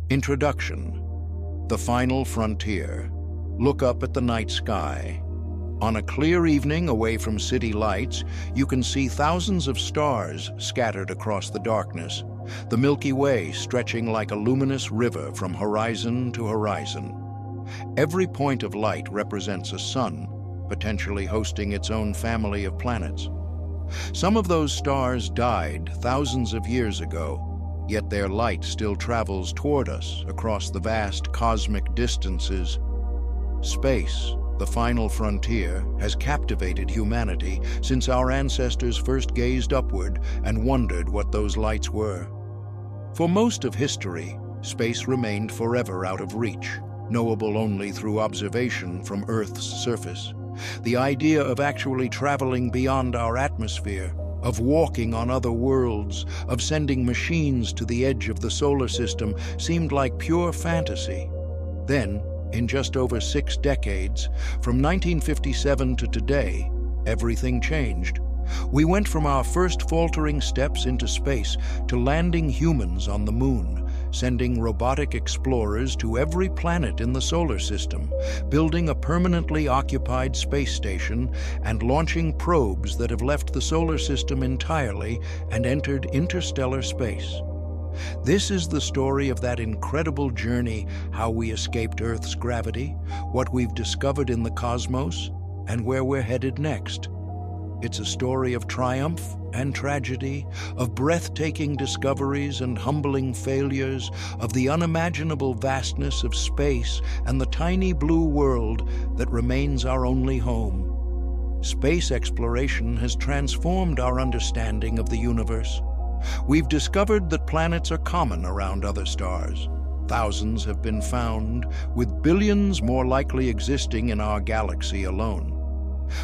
Introduction. The Final Frontier. Look up at the night sky. On a clear evening away from city lights, you can see thousands of stars scattered across the darkness, the Milky Way stretching like a luminous river from horizon to horizon. Every point of light represents a sun, potentially hosting its own family of planets. Some of those stars died thousands of years ago, yet their light still travels toward us across the vast cosmic distances. Space, the final frontier, has captivated humanity since our ancestors first gazed upward and wondered what those lights were. For most of history, space remained forever out of reach, knowable only through observation from Earth's surface. The idea of actually traveling beyond our atmosphere, of walking on other worlds, of sending machines to the edge of the solar system seemed like pure fantasy. Then, in just over 6 decades, from 1957 to today, everything changed. We went from our first faltering steps into space to landing humans on the moon, sending robotic explorers to every planet in the solar system, building a permanently occupied space station, and launching probes that have left the solar system entirely and entered interstellar space. This is the story of that incredible journey, how we escaped Earth's gravity, what we've discovered in the cosmos, and where we're headed next. It's a story of triumph and tragedy, of breathtaking discoveries and humbling failures, of the unimaginable vastness of space and the tiny blue world that remains our only home. Space exploration has transformed our understanding of the universe. We've discovered that planets are common around other stars. Thousands have been found, with billions more likely existing in our galaxy alone.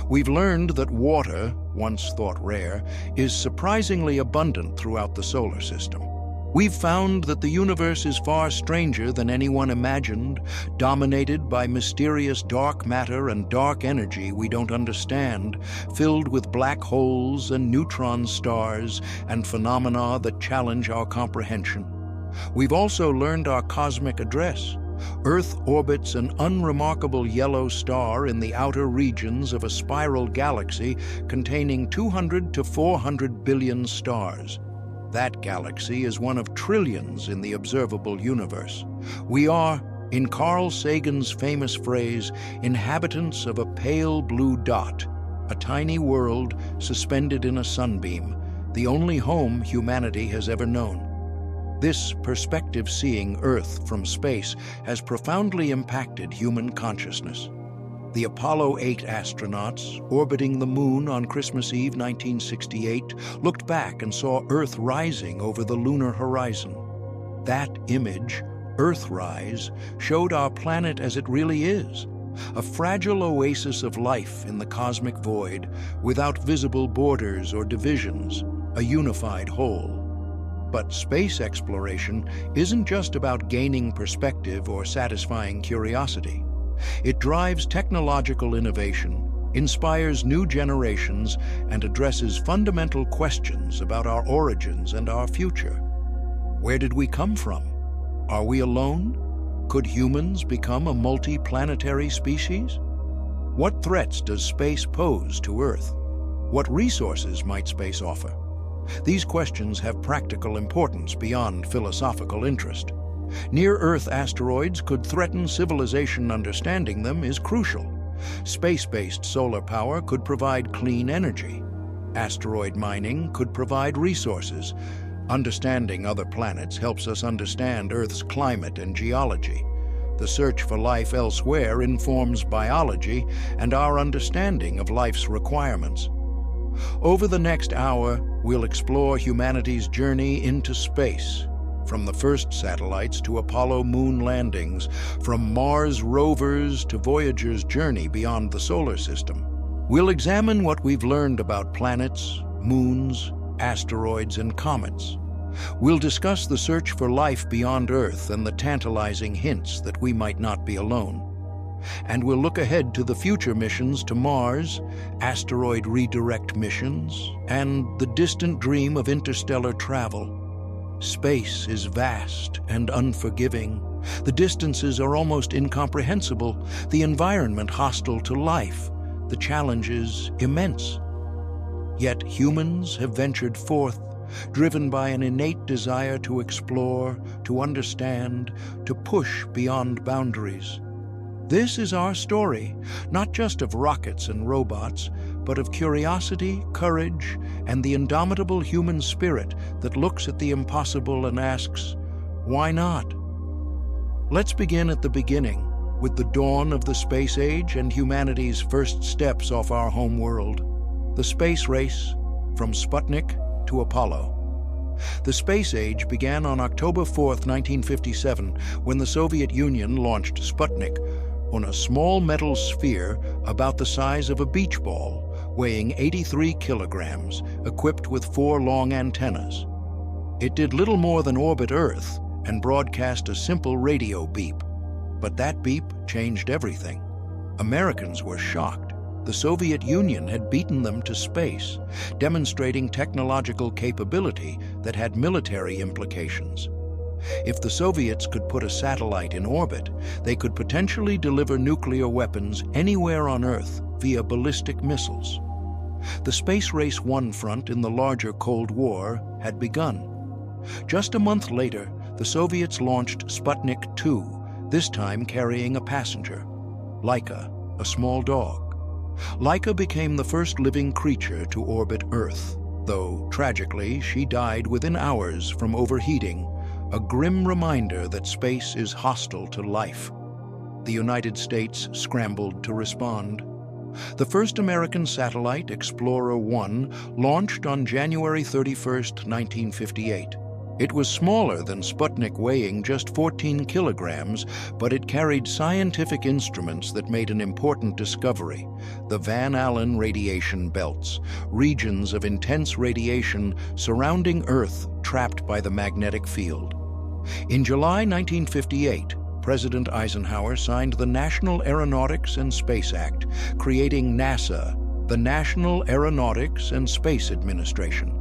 We've learned that water, once thought rare, is surprisingly abundant throughout the solar system. We've found that the universe is far stranger than anyone imagined, dominated by mysterious dark matter and dark energy we don't understand, filled with black holes and neutron stars and phenomena that challenge our comprehension. We've also learned our cosmic address. Earth orbits an unremarkable yellow star in the outer regions of a spiral galaxy containing 200 to 400 billion stars. That galaxy is one of trillions in the observable universe. We are, in Carl Sagan's famous phrase, inhabitants of a pale blue dot, a tiny world suspended in a sunbeam, the only home humanity has ever known. This perspective, seeing Earth from space, has profoundly impacted human consciousness. The Apollo 8 astronauts, orbiting the moon on Christmas Eve 1968, looked back and saw Earth rising over the lunar horizon. That image, Earthrise, showed our planet as it really is, a fragile oasis of life in the cosmic void, without visible borders or divisions, a unified whole. But space exploration isn't just about gaining perspective or satisfying curiosity. It drives technological innovation, inspires new generations, and addresses fundamental questions about our origins and our future. Where did we come from? Are we alone? Could humans become a multi-planetary species? What threats does space pose to Earth? What resources might space offer? These questions have practical importance beyond philosophical interest. Near-Earth asteroids could threaten civilization. Understanding them is crucial. Space-based solar power could provide clean energy. Asteroid mining could provide resources. Understanding other planets helps us understand Earth's climate and geology. The search for life elsewhere informs biology and our understanding of life's requirements. Over the next hour, we'll explore humanity's journey into space, from the first satellites to Apollo moon landings, from Mars rovers to Voyager's journey beyond the solar system. We'll examine what we've learned about planets, moons, asteroids, and comets. We'll discuss the search for life beyond Earth and the tantalizing hints that we might not be alone. And we'll look ahead to the future missions to Mars, asteroid redirect missions, and the distant dream of interstellar travel. Space is vast and unforgiving. The distances are almost incomprehensible, the environment hostile to life, the challenges immense. Yet humans have ventured forth, driven by an innate desire to explore, to understand, to push beyond boundaries. This is our story, not just of rockets and robots, but of curiosity, courage, and the indomitable human spirit that looks at the impossible and asks, why not? Let's begin at the beginning, with the dawn of the space age and humanity's first steps off our home world. The space race, from Sputnik to Apollo. The space age began on October 4, 1957, when the Soviet Union launched Sputnik on a small metal sphere about the size of a beach ball, weighing 83 kilograms, equipped with 4 long antennas. It did little more than orbit Earth and broadcast a simple radio beep. But that beep changed everything. Americans were shocked. The Soviet Union had beaten them to space, demonstrating technological capability that had military implications. If the Soviets could put a satellite in orbit, they could potentially deliver nuclear weapons anywhere on Earth via ballistic missiles. The space race 1 front in the larger Cold War had begun. Just a month later, the Soviets launched Sputnik 2, this time carrying a passenger, Laika, a small dog. Laika became the first living creature to orbit Earth, though, tragically, she died within hours from overheating, a grim reminder that space is hostile to life. The United States scrambled to respond. The first American satellite, Explorer 1, launched on January 31, 1958. It was smaller than Sputnik, weighing just 14 kilograms, but it carried scientific instruments that made an important discovery: the Van Allen radiation belts, regions of intense radiation surrounding Earth trapped by the magnetic field. In July 1958, President Eisenhower signed the National Aeronautics and Space Act, creating NASA, the National Aeronautics and Space Administration.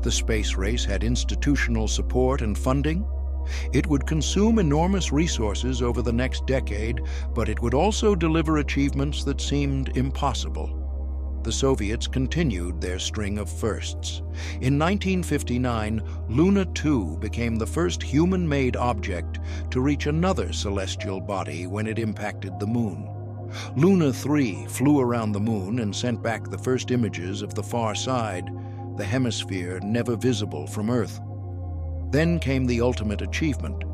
The space race had institutional support and funding. It would consume enormous resources over the next decade, but it would also deliver achievements that seemed impossible. The Soviets continued their string of firsts. In 1959, Luna 2 became the first human-made object to reach another celestial body when it impacted the Moon. Luna 3 flew around the Moon and sent back the first images of the far side, the hemisphere never visible from Earth. Then came the ultimate achievement,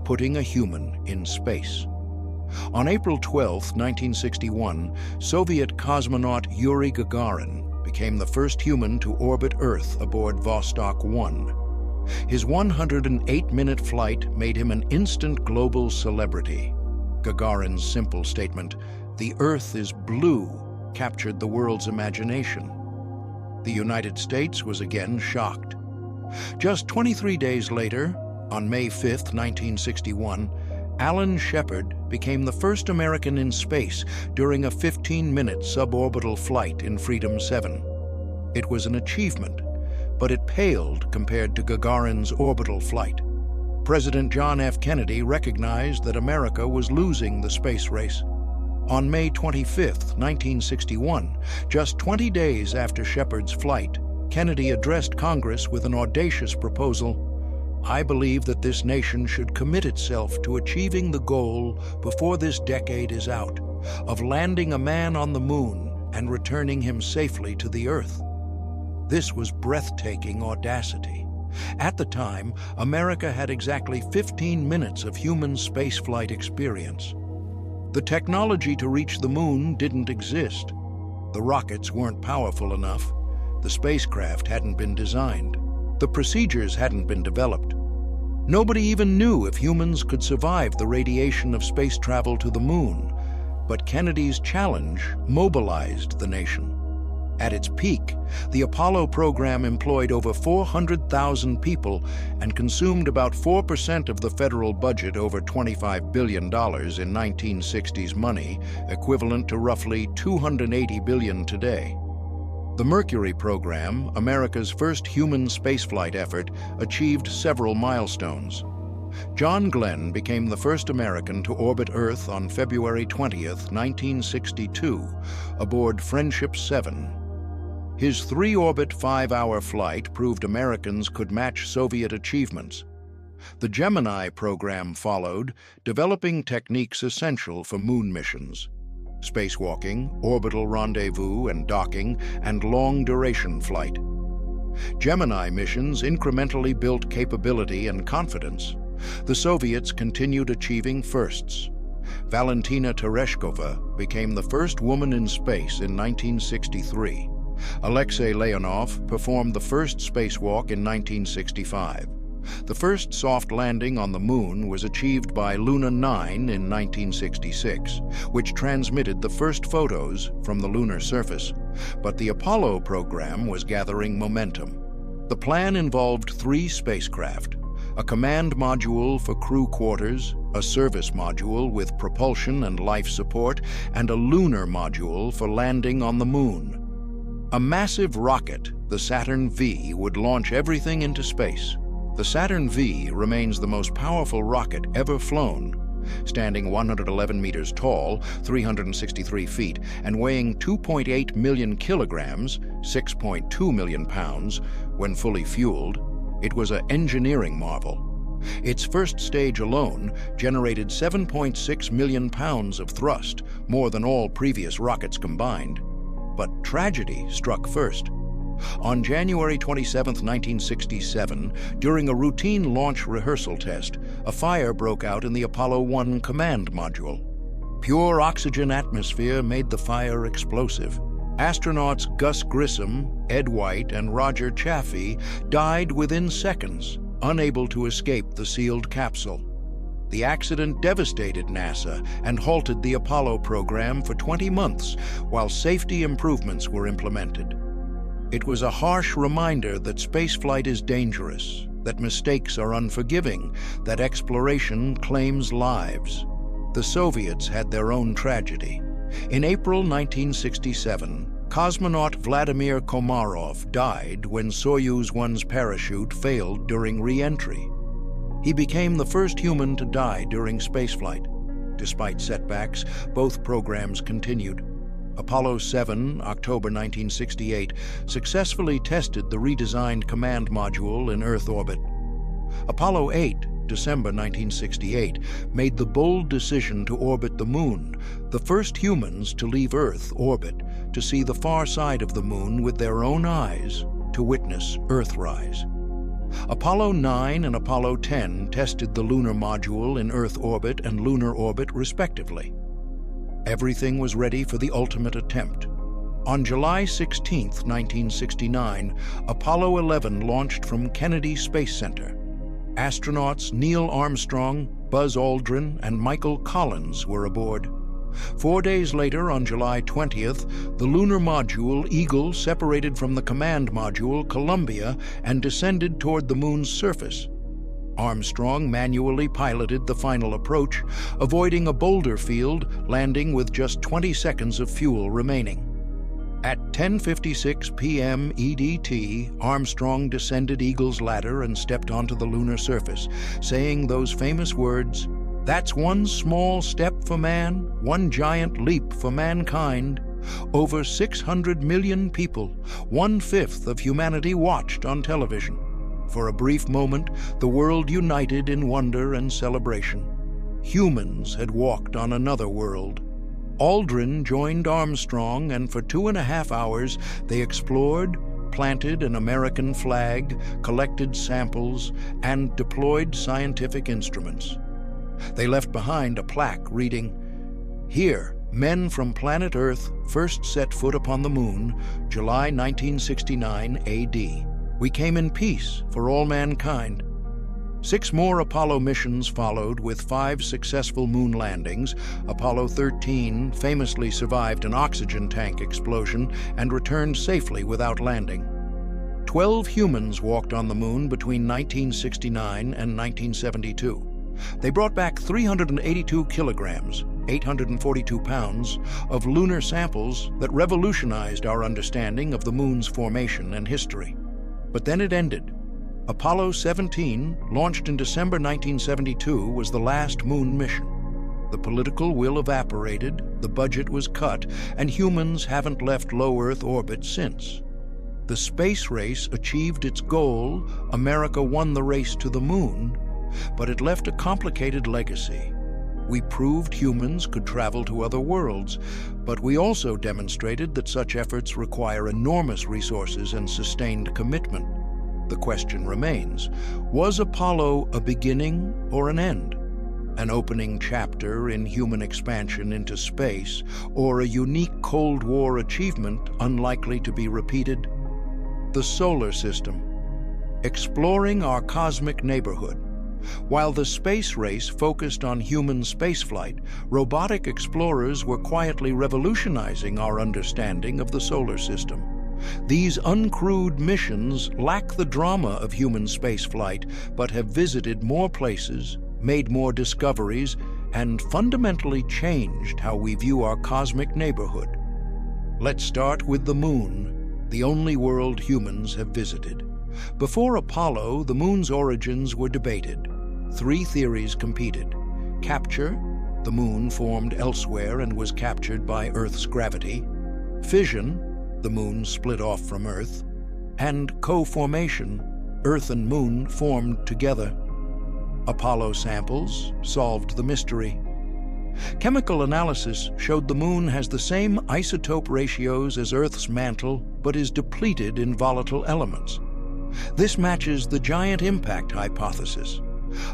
putting a human in space. On April 12, 1961, Soviet cosmonaut Yuri Gagarin became the first human to orbit Earth aboard Vostok 1. His 108-minute flight made him an instant global celebrity. Gagarin's simple statement, "The Earth is blue," captured the world's imagination. The United States was again shocked. Just 23 days later, on May 5, 1961, Alan Shepard became the first American in space during a 15-minute suborbital flight in Freedom 7. It was an achievement, but it paled compared to Gagarin's orbital flight. President John F. Kennedy recognized that America was losing the space race. On May 25, 1961, just 20 days after Shepard's flight, Kennedy addressed Congress with an audacious proposal: "I believe that this nation should commit itself to achieving the goal before this decade is out, of landing a man on the Moon and returning him safely to the Earth." This was breathtaking audacity. At the time, America had exactly 15 minutes of human spaceflight experience. The technology to reach the Moon didn't exist. The rockets weren't powerful enough. The spacecraft hadn't been designed. The procedures hadn't been developed. Nobody even knew if humans could survive the radiation of space travel to the Moon. But Kennedy's challenge mobilized the nation. At its peak, the Apollo program employed over 400,000 people and consumed about 4% of the federal budget, over $25 billion in 1960s money, equivalent to roughly $280 billion today. The Mercury program, America's first human spaceflight effort, achieved several milestones. John Glenn became the first American to orbit Earth on February 20th, 1962, aboard Friendship 7. His three-orbit, 5-hour flight proved Americans could match Soviet achievements. The Gemini program followed, developing techniques essential for moon missions: spacewalking, orbital rendezvous and docking, and long-duration flight. Gemini missions incrementally built capability and confidence. The Soviets continued achieving firsts. Valentina Tereshkova became the first woman in space in 1963. Alexei Leonov performed the first spacewalk in 1965. The first soft landing on the Moon was achieved by Luna 9 in 1966, which transmitted the first photos from the lunar surface. But the Apollo program was gathering momentum. The plan involved 3 spacecraft: a command module for crew quarters, a service module with propulsion and life support, and a lunar module for landing on the Moon. A massive rocket, the Saturn V, would launch everything into space. The Saturn V remains the most powerful rocket ever flown, standing 111 meters tall, 363 feet, and weighing 2.8 million kilograms, 6.2 million pounds, when fully fueled. It was an engineering marvel. Its first stage alone generated 7.6 million pounds of thrust, more than all previous rockets combined. But tragedy struck first. On January 27, 1967, during a routine launch rehearsal test, a fire broke out in the Apollo 1 command module. Pure oxygen atmosphere made the fire explosive. Astronauts Gus Grissom, Ed White, and Roger Chaffee died within seconds, unable to escape the sealed capsule. The accident devastated NASA and halted the Apollo program for 20 months while safety improvements were implemented. It was a harsh reminder that spaceflight is dangerous, that mistakes are unforgiving, that exploration claims lives. The Soviets had their own tragedy. In April 1967, cosmonaut Vladimir Komarov died when Soyuz 1's parachute failed during re-entry. He became the first human to die during spaceflight. Despite setbacks, both programs continued. Apollo 7, October 1968, successfully tested the redesigned command module in Earth orbit. Apollo 8, December 1968, made the bold decision to orbit the Moon, the first humans to leave Earth orbit, to see the far side of the Moon with their own eyes, to witness Earthrise. Apollo 9 and Apollo 10 tested the lunar module in Earth orbit and lunar orbit, respectively. Everything was ready for the ultimate attempt. On July 16, 1969, Apollo 11 launched from Kennedy Space Center. Astronauts Neil Armstrong, Buzz Aldrin, and Michael Collins were aboard. 4 days later, on July 20th, the lunar module Eagle separated from the command module Columbia and descended toward the Moon's surface. Armstrong manually piloted the final approach, avoiding a boulder field, landing with just 20 seconds of fuel remaining. At 10:56 p.m. EDT, Armstrong descended Eagle's ladder and stepped onto the lunar surface, saying those famous words, "That's one small step for man, one giant leap for mankind." Over 600 million people, 1/5 of humanity, watched on television. For a brief moment, the world united in wonder and celebration. Humans had walked on another world. Aldrin joined Armstrong, and for 2.5 hours they explored, planted an American flag, collected samples, and deployed scientific instruments. They left behind a plaque reading, "Here, men from planet Earth first set foot upon the Moon, July 1969 AD. We came in peace for all mankind." 6 more Apollo missions followed, with 5 successful moon landings. Apollo 13 famously survived an oxygen tank explosion and returned safely without landing. 12 humans walked on the Moon between 1969 and 1972. They brought back 382 kilograms, 842 pounds, of lunar samples that revolutionized our understanding of the moon's formation and history. But then it ended. Apollo 17, launched in December 1972, was the last moon mission. The political will evaporated, the budget was cut, and humans haven't left low Earth orbit since. The space race achieved its goal, America won the race to the moon, but it left a complicated legacy. We proved humans could travel to other worlds, but we also demonstrated that such efforts require enormous resources and sustained commitment. The question remains, was Apollo a beginning or an end? An opening chapter in human expansion into space, or a unique Cold War achievement unlikely to be repeated? The solar system, exploring our cosmic neighborhood. While the space race focused on human spaceflight, robotic explorers were quietly revolutionizing our understanding of the solar system. These uncrewed missions lack the drama of human spaceflight, but have visited more places, made more discoveries, and fundamentally changed how we view our cosmic neighborhood. Let's start with the moon, the only world humans have visited. Before Apollo, the moon's origins were debated. Three theories competed. Capture, the moon formed elsewhere and was captured by Earth's gravity. Fission, the moon split off from Earth. And co-formation, Earth and moon formed together. Apollo samples solved the mystery. Chemical analysis showed the moon has the same isotope ratios as Earth's mantle, but is depleted in volatile elements. This matches the giant impact hypothesis.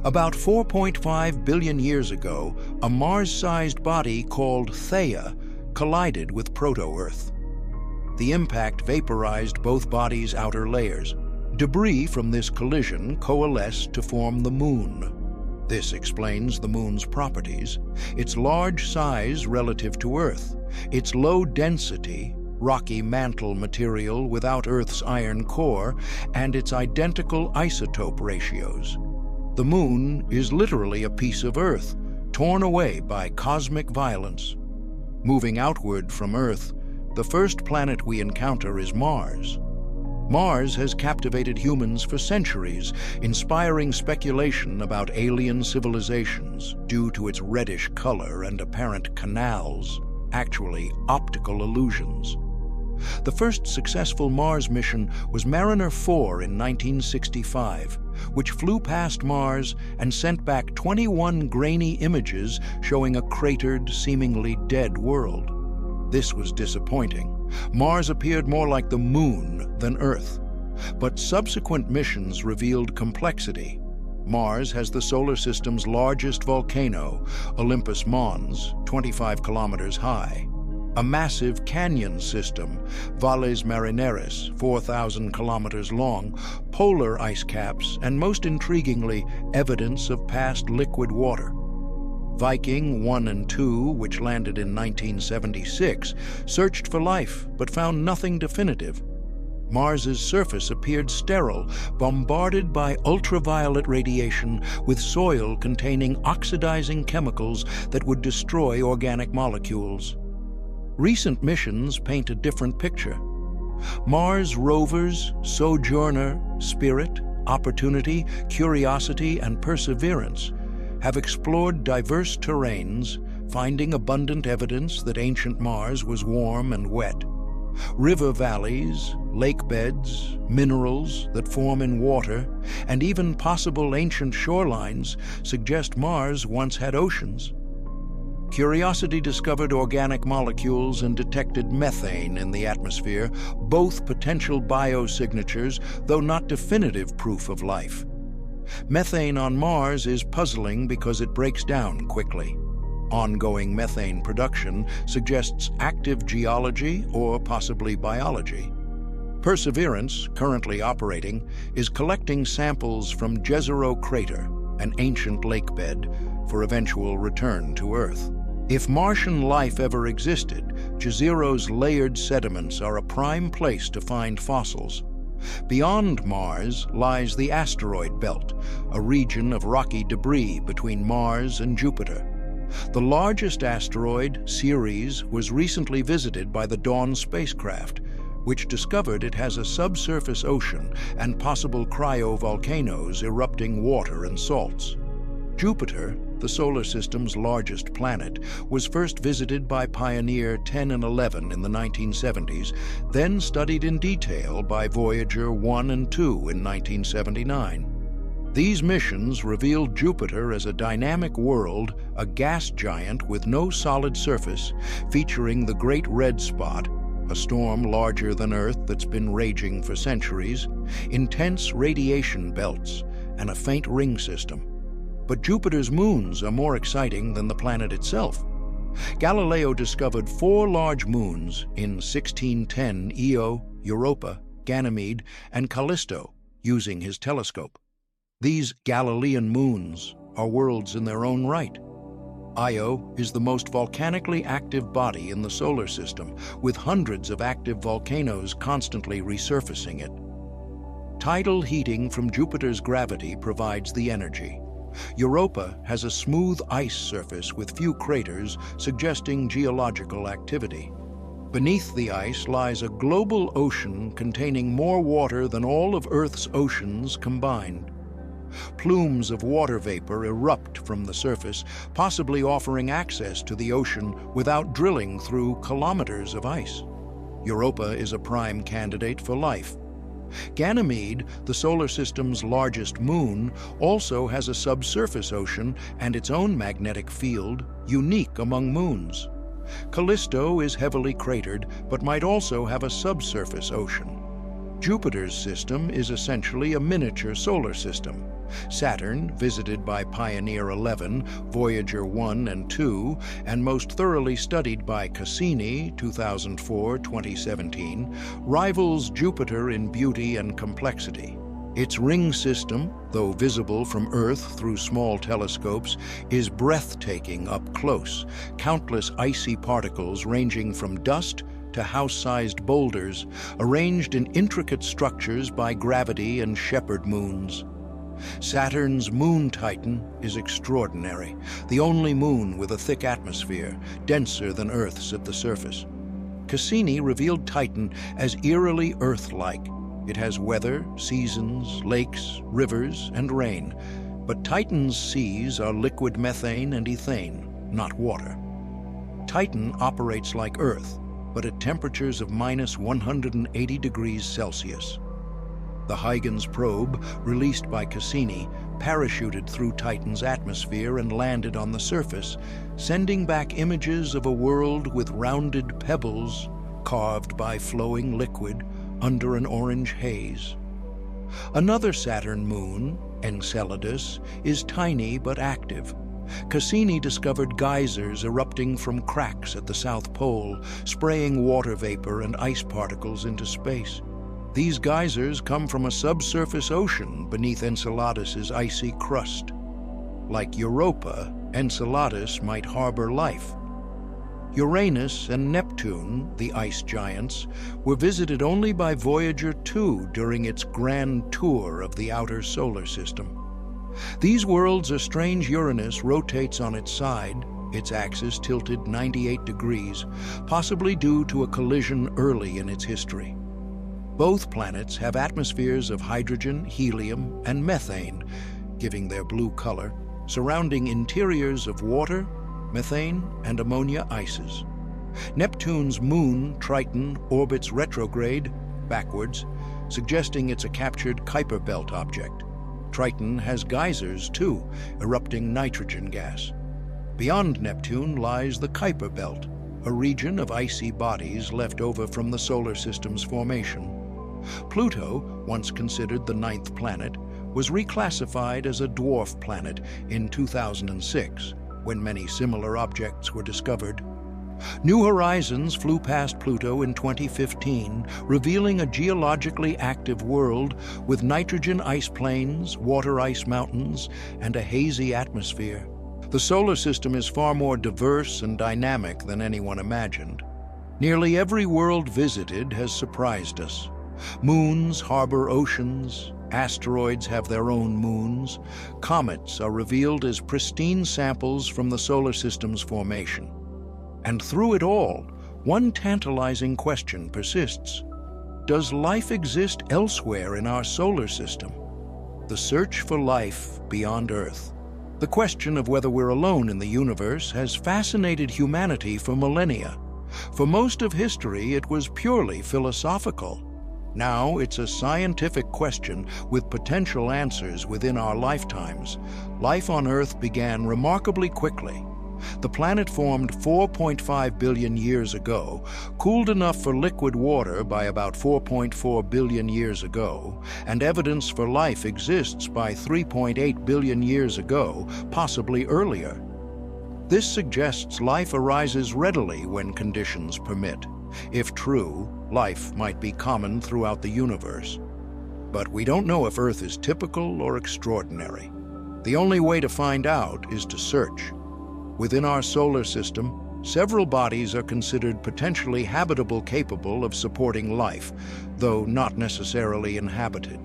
About 4.5 billion years ago, a Mars-sized body called Theia collided with Proto-Earth. The impact vaporized both bodies' outer layers. Debris from this collision coalesced to form the moon. This explains the moon's properties: its large size relative to Earth, its low density, rocky mantle material without Earth's iron core, and its identical isotope ratios. The moon is literally a piece of Earth, torn away by cosmic violence. Moving outward from Earth, the first planet we encounter is Mars. Mars has captivated humans for centuries, inspiring speculation about alien civilizations due to its reddish color and apparent canals, actually optical illusions. The first successful Mars mission was Mariner 4 in 1965, which flew past Mars and sent back 21 grainy images showing a cratered, seemingly dead world. This was disappointing. Mars appeared more like the moon than Earth. But subsequent missions revealed complexity. Mars has the solar system's largest volcano, Olympus Mons, 25 kilometers high. A massive canyon system, Valles Marineris, 4,000 kilometers long, polar ice caps, and most intriguingly, evidence of past liquid water. Viking 1 and 2, which landed in 1976, searched for life but found nothing definitive. Mars's surface appeared sterile, bombarded by ultraviolet radiation with soil containing oxidizing chemicals that would destroy organic molecules. Recent missions paint a different picture. Mars rovers Sojourner, Spirit, Opportunity, Curiosity, and Perseverance have explored diverse terrains, finding abundant evidence that ancient Mars was warm and wet. River valleys, lake beds, minerals that form in water, and even possible ancient shorelines suggest Mars once had oceans. Curiosity discovered organic molecules and detected methane in the atmosphere, both potential biosignatures, though not definitive proof of life. Methane on Mars is puzzling because it breaks down quickly. Ongoing methane production suggests active geology or possibly biology. Perseverance, currently operating, is collecting samples from Jezero Crater, an ancient lakebed, for eventual return to Earth. If Martian life ever existed, Jezero's layered sediments are a prime place to find fossils. Beyond Mars lies the asteroid belt, a region of rocky debris between Mars and Jupiter. The largest asteroid, Ceres, was recently visited by the Dawn spacecraft, which discovered it has a subsurface ocean and possible cryovolcanoes erupting water and salts. Jupiter, the solar system's largest planet, was first visited by Pioneer 10 and 11 in the 1970s, then studied in detail by Voyager 1 and 2 in 1979. These missions revealed Jupiter as a dynamic world, a gas giant with no solid surface, featuring the Great Red Spot, a storm larger than Earth that's been raging for centuries, intense radiation belts, and a faint ring system. But Jupiter's moons are more exciting than the planet itself. Galileo discovered 4 large moons in 1610: Io, Europa, Ganymede, and Callisto, using his telescope. These Galilean moons are worlds in their own right. Io is the most volcanically active body in the solar system, with hundreds of active volcanoes constantly resurfacing it. Tidal heating from Jupiter's gravity provides the energy. Europa has a smooth ice surface with few craters, suggesting geological activity. Beneath the ice lies a global ocean containing more water than all of Earth's oceans combined. Plumes of water vapor erupt from the surface, possibly offering access to the ocean without drilling through kilometers of ice. Europa is a prime candidate for life. Ganymede, the solar system's largest moon, also has a subsurface ocean and its own magnetic field, unique among moons. Callisto is heavily cratered, but might also have a subsurface ocean. Jupiter's system is essentially a miniature solar system. Saturn, visited by Pioneer 11, Voyager 1 and 2, and most thoroughly studied by Cassini, 2004-2017, rivals Jupiter in beauty and complexity. Its ring system, though visible from Earth through small telescopes, is breathtaking up close. Countless icy particles ranging from dust to house-sized boulders, arranged in intricate structures by gravity and shepherd moons. Saturn's moon Titan is extraordinary, the only moon with a thick atmosphere, denser than Earth's at the surface. Cassini revealed Titan as eerily Earth-like. It has weather, seasons, lakes, rivers, and rain, but Titan's seas are liquid methane and ethane, not water. Titan operates like Earth, but at temperatures of -180 degrees Celsius. The Huygens probe, released by Cassini, parachuted through Titan's atmosphere and landed on the surface, sending back images of a world with rounded pebbles carved by flowing liquid under an orange haze. Another Saturn moon, Enceladus, is tiny but active. Cassini discovered geysers erupting from cracks at the South Pole, spraying water vapor and ice particles into space. These geysers come from a subsurface ocean beneath Enceladus's icy crust. Like Europa, Enceladus might harbor life. Uranus and Neptune, the ice giants, were visited only by Voyager 2 during its grand tour of the outer solar system. These worlds are strange. Uranus rotates on its side, its axis tilted 98 degrees, possibly due to a collision early in its history. Both planets have atmospheres of hydrogen, helium, and methane, giving their blue color, surrounding interiors of water, methane, and ammonia ices. Neptune's moon, Triton, orbits retrograde, backwards, suggesting it's a captured Kuiper Belt object. Triton has geysers, too, erupting nitrogen gas. Beyond Neptune lies the Kuiper Belt, a region of icy bodies left over from the solar system's formation. Pluto, once considered the 9th planet, was reclassified as a dwarf planet in 2006, when many similar objects were discovered. New Horizons flew past Pluto in 2015, revealing a geologically active world with nitrogen ice plains, water ice mountains, and a hazy atmosphere. The solar system is far more diverse and dynamic than anyone imagined. Nearly every world visited has surprised us. Moons harbor oceans, asteroids have their own moons, comets are revealed as pristine samples from the solar system's formation. And through it all, one tantalizing question persists. Does life exist elsewhere in our solar system? The search for life beyond Earth. The question of whether we're alone in the universe has fascinated humanity for millennia. For most of history, it was purely philosophical. Now it's a scientific question with potential answers within our lifetimes. Life on Earth began remarkably quickly. The planet formed 4.5 billion years ago, cooled enough for liquid water by about 4.4 billion years ago, and evidence for life exists by 3.8 billion years ago, possibly earlier. This suggests life arises readily when conditions permit. If true, life might be common throughout the universe. But we don't know if Earth is typical or extraordinary. The only way to find out is to search. Within our solar system, several bodies are considered potentially habitable, capable of supporting life, though not necessarily inhabited.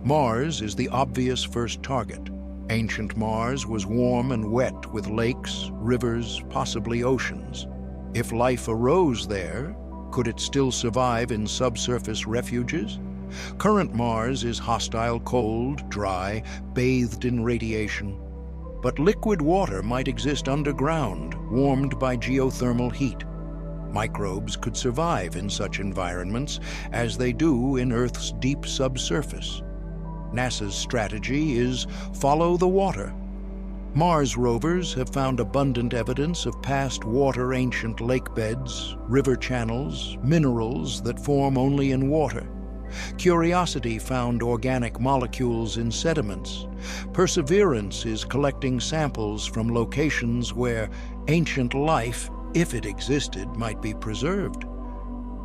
Mars is the obvious first target. Ancient Mars was warm and wet with lakes, rivers, possibly oceans. If life arose there, could it still survive in subsurface refuges? Current Mars is hostile, cold, dry, bathed in radiation. But liquid water might exist underground, warmed by geothermal heat. Microbes could survive in such environments, as they do in Earth's deep subsurface. NASA's strategy is follow the water. Mars rovers have found abundant evidence of past water, ancient lake beds, river channels, minerals that form only in water. Curiosity found organic molecules in sediments. Perseverance is collecting samples from locations where ancient life, if it existed, might be preserved.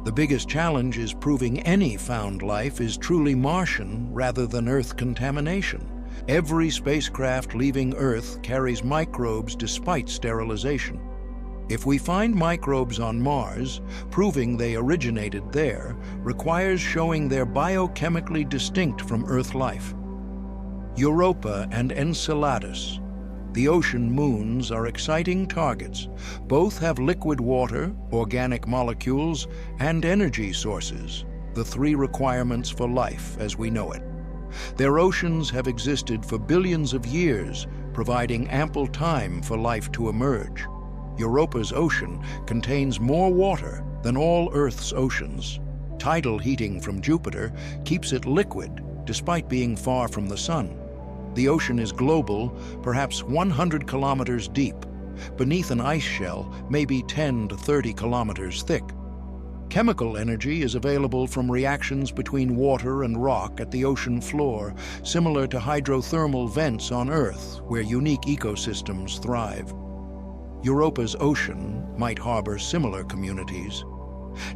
The biggest challenge is proving any found life is truly Martian rather than Earth contamination. Every spacecraft leaving Earth carries microbes despite sterilization. If we find microbes on Mars, proving they originated there requires showing they're biochemically distinct from Earth life. Europa and Enceladus, the ocean moons, are exciting targets. Both have liquid water, organic molecules, and energy sources, the three requirements for life as we know it. Their oceans have existed for billions of years, providing ample time for life to emerge. Europa's ocean contains more water than all Earth's oceans. Tidal heating from Jupiter keeps it liquid despite being far from the sun. The ocean is global, perhaps 100 kilometers deep. Beneath an ice shell, maybe 10 to 30 kilometers thick. Chemical energy is available from reactions between water and rock at the ocean floor, similar to hydrothermal vents on Earth, where unique ecosystems thrive. Europa's ocean might harbor similar communities.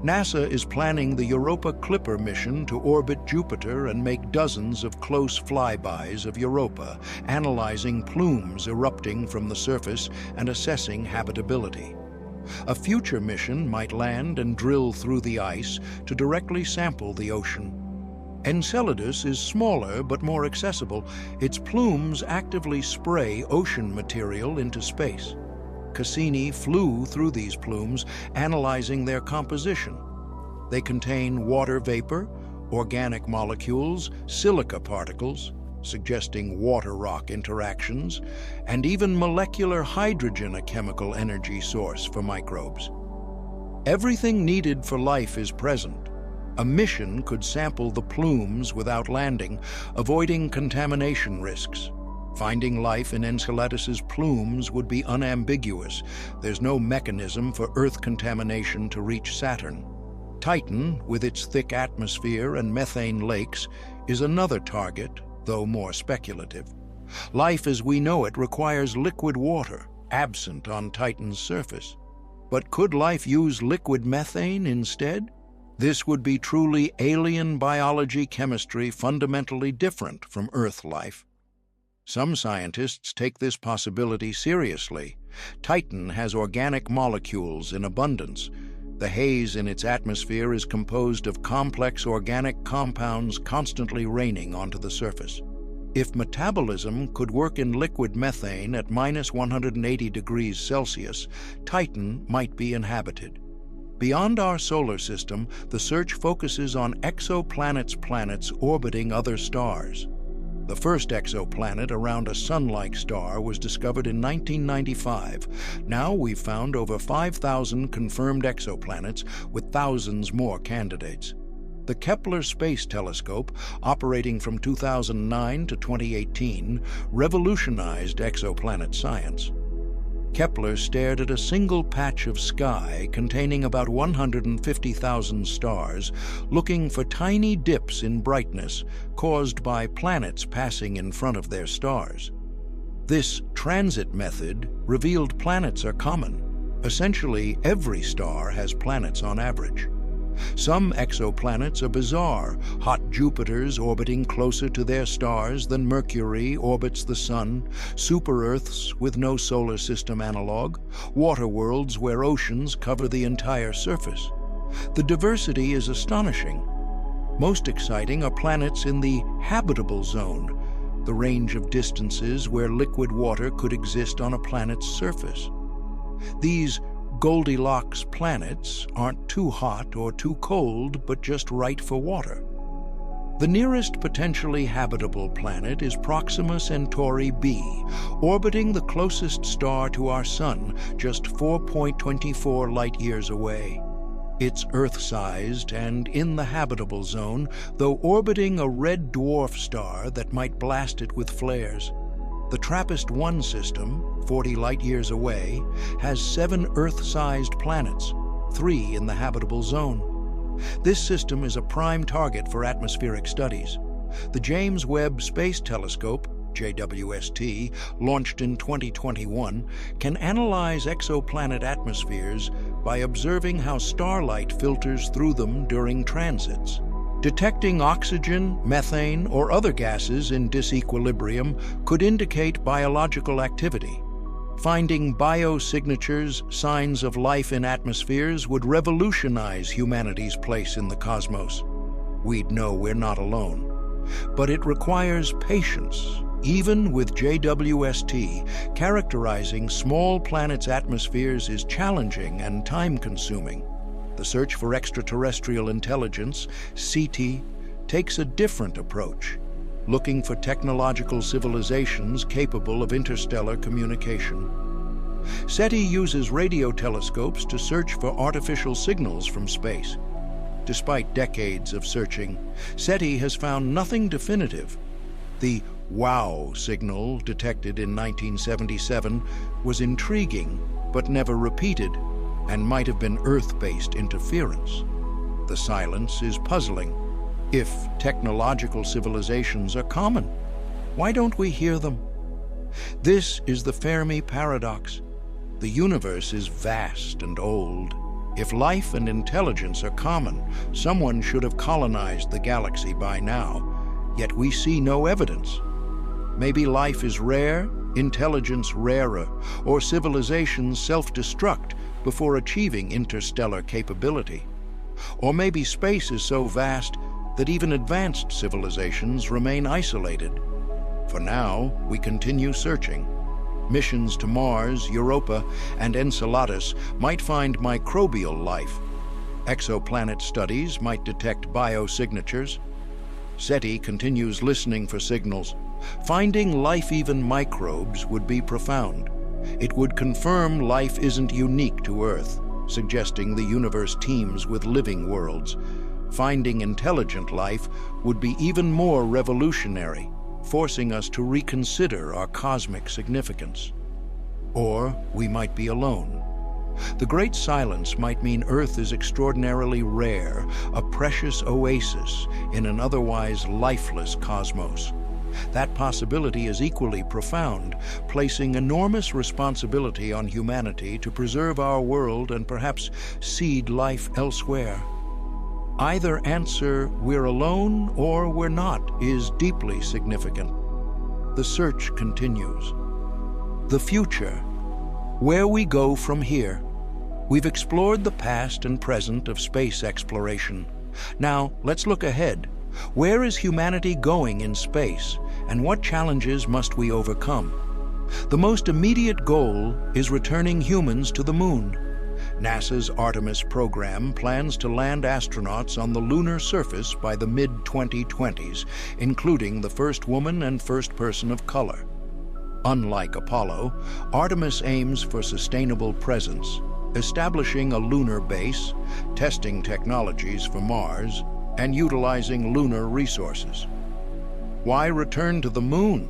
NASA is planning the Europa Clipper mission to orbit Jupiter and make dozens of close flybys of Europa, analyzing plumes erupting from the surface and assessing habitability. A future mission might land and drill through the ice to directly sample the ocean. Enceladus is smaller but more accessible. Its plumes actively spray ocean material into space. Cassini flew through these plumes, analyzing their composition. They contain water vapor, organic molecules, silica particles, suggesting water-rock interactions, and even molecular hydrogen, a chemical energy source for microbes. Everything needed for life is present. A mission could sample the plumes without landing, avoiding contamination risks. Finding life in Enceladus's plumes would be unambiguous. There's no mechanism for Earth contamination to reach Saturn. Titan, with its thick atmosphere and methane lakes, is another target, though more speculative. Life as we know it requires liquid water, absent on Titan's surface. But could life use liquid methane instead? This would be truly alien biology chemistry, fundamentally different from Earth life. Some scientists take this possibility seriously. Titan has organic molecules in abundance. The haze in its atmosphere is composed of complex organic compounds constantly raining onto the surface. If metabolism could work in liquid methane at -180 degrees Celsius, Titan might be inhabited. Beyond our solar system, the search focuses on planets orbiting other stars. The first exoplanet around a Sun-like star was discovered in 1995. Now we've found over 5,000 confirmed exoplanets, with thousands more candidates. The Kepler Space Telescope, operating from 2009 to 2018, revolutionized exoplanet science. Kepler stared at a single patch of sky containing about 150,000 stars, looking for tiny dips in brightness caused by planets passing in front of their stars. This transit method revealed planets are common. Essentially, every star has planets on average. Some exoplanets are bizarre, hot Jupiters orbiting closer to their stars than Mercury orbits the Sun, super-Earths with no solar system analog, water worlds where oceans cover the entire surface. The diversity is astonishing. Most exciting are planets in the habitable zone, the range of distances where liquid water could exist on a planet's surface. These Goldilocks planets aren't too hot or too cold, but just right for water. The nearest potentially habitable planet is Proxima Centauri b, orbiting the closest star to our Sun, just 4.24 light-years away. It's Earth-sized and in the habitable zone, though orbiting a red dwarf star that might blast it with flares. The TRAPPIST-1 system, 40 light-years away, has 7 Earth-sized planets, 3 in the habitable zone. This system is a prime target for atmospheric studies. The James Webb Space Telescope, JWST, launched in 2021, can analyze exoplanet atmospheres by observing how starlight filters through them during transits. Detecting oxygen, methane, or other gases in disequilibrium could indicate biological activity. Finding biosignatures, signs of life in atmospheres, would revolutionize humanity's place in the cosmos. We'd know we're not alone. But it requires patience. Even with JWST, characterizing small planets' atmospheres is challenging and time-consuming. The search for extraterrestrial intelligence, SETI, takes a different approach, looking for technological civilizations capable of interstellar communication. SETI uses radio telescopes to search for artificial signals from space. Despite decades of searching, SETI has found nothing definitive. The WOW signal, detected in 1977, was intriguing but never repeated, and might have been Earth-based interference. The silence is puzzling. If technological civilizations are common, why don't we hear them? This is the Fermi paradox. The universe is vast and old. If life and intelligence are common, someone should have colonized the galaxy by now, yet we see no evidence. Maybe life is rare, intelligence rarer, or civilizations self-destruct before achieving interstellar capability. Or maybe space is so vast that even advanced civilizations remain isolated. For now, we continue searching. Missions to Mars, Europa, and Enceladus might find microbial life. Exoplanet studies might detect biosignatures. SETI continues listening for signals. Finding life, even microbes, would be profound. It would confirm life isn't unique to Earth, suggesting the universe teems with living worlds. Finding intelligent life would be even more revolutionary, forcing us to reconsider our cosmic significance. Or we might be alone. The Great Silence might mean Earth is extraordinarily rare, a precious oasis in an otherwise lifeless cosmos. That possibility is equally profound, placing enormous responsibility on humanity to preserve our world and perhaps seed life elsewhere. Either answer, we're alone or we're not, is deeply significant. The search continues. The future, where we go from here. We've explored the past and present of space exploration. Now, let's look ahead. Where is humanity going in space, and what challenges must we overcome? The most immediate goal is returning humans to the moon. NASA's Artemis program plans to land astronauts on the lunar surface by the mid-2020s, including the first woman and first person of color. Unlike Apollo, Artemis aims for sustainable presence, establishing a lunar base, testing technologies for Mars, and utilizing lunar resources. Why return to the moon?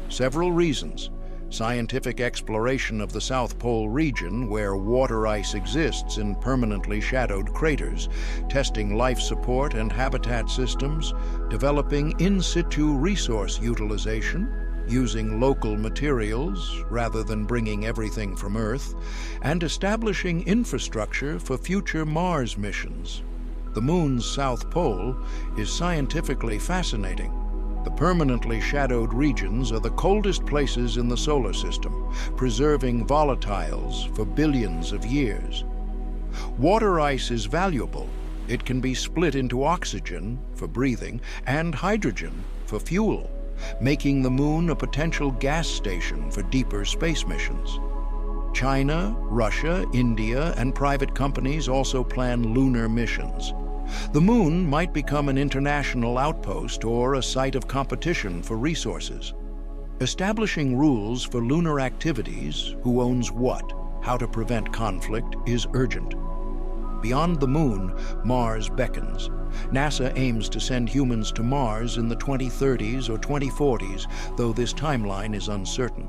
Several reasons. Scientific exploration of the South Pole region, where water ice exists in permanently shadowed craters, testing life support and habitat systems, developing in situ resource utilization, using local materials rather than bringing everything from Earth, and establishing infrastructure for future Mars missions. The Moon's South Pole is scientifically fascinating. The permanently shadowed regions are the coldest places in the solar system, preserving volatiles for billions of years. Water ice is valuable. It can be split into oxygen for breathing and hydrogen for fuel, making the Moon a potential gas station for deeper space missions. China, Russia, India, and private companies also plan lunar missions. The Moon might become an international outpost or a site of competition for resources. Establishing rules for lunar activities, who owns what, how to prevent conflict, is urgent. Beyond the Moon, Mars beckons. NASA aims to send humans to Mars in the 2030s or 2040s, though this timeline is uncertain.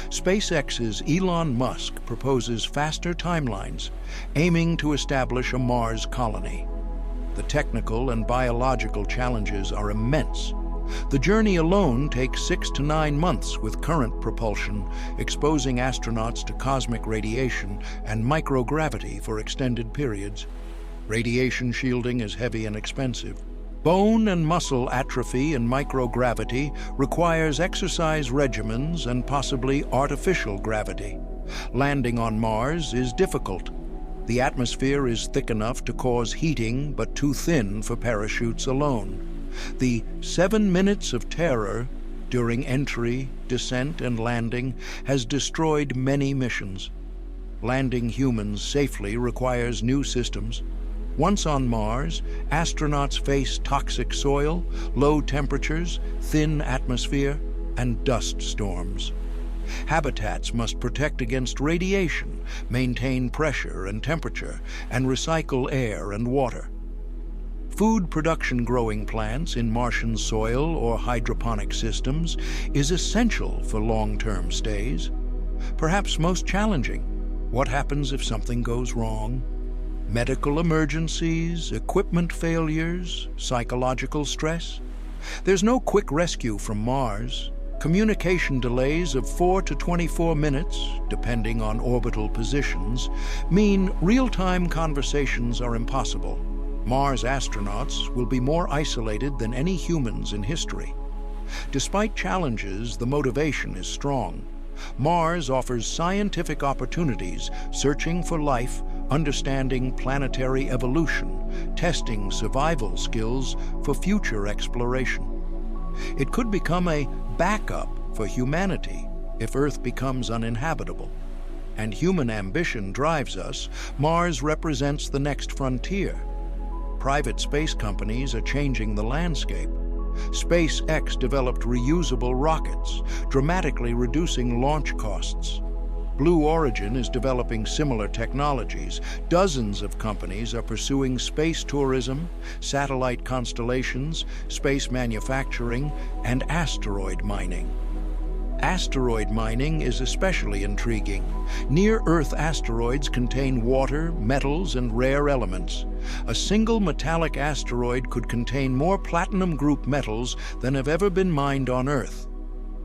SpaceX's Elon Musk proposes faster timelines, aiming to establish a Mars colony. The technical and biological challenges are immense. The journey alone takes 6 to 9 months with current propulsion, exposing astronauts to cosmic radiation and microgravity for extended periods. Radiation shielding is heavy and expensive. Bone and muscle atrophy in microgravity requires exercise regimens and possibly artificial gravity. Landing on Mars is difficult. The atmosphere is thick enough to cause heating, but too thin for parachutes alone. The 7 minutes of terror during entry, descent, and landing has destroyed many missions. Landing humans safely requires new systems. Once on Mars, astronauts face toxic soil, low temperatures, thin atmosphere, and dust storms. Habitats must protect against radiation, maintain pressure and temperature, and recycle air and water. Food production growing plants in Martian soil or hydroponic systems is essential for long-term stays. Perhaps most challenging, what happens if something goes wrong? Medical emergencies, equipment failures, psychological stress. There's no quick rescue from Mars. Communication delays of 4 to 24 minutes, depending on orbital positions, mean real-time conversations are impossible. Mars astronauts will be more isolated than any humans in history. Despite challenges, the motivation is strong. Mars offers scientific opportunities, searching for life, understanding planetary evolution, testing survival skills for future exploration. It could become a backup for humanity if Earth becomes uninhabitable. And human ambition drives us. Mars represents the next frontier. Private space companies are changing the landscape. SpaceX developed reusable rockets, dramatically reducing launch costs. Blue Origin is developing similar technologies. Dozens of companies are pursuing space tourism, satellite constellations, space manufacturing, and asteroid mining. Asteroid mining is especially intriguing. Near-Earth asteroids contain water, metals, and rare elements. A single metallic asteroid could contain more platinum group metals than have ever been mined on Earth.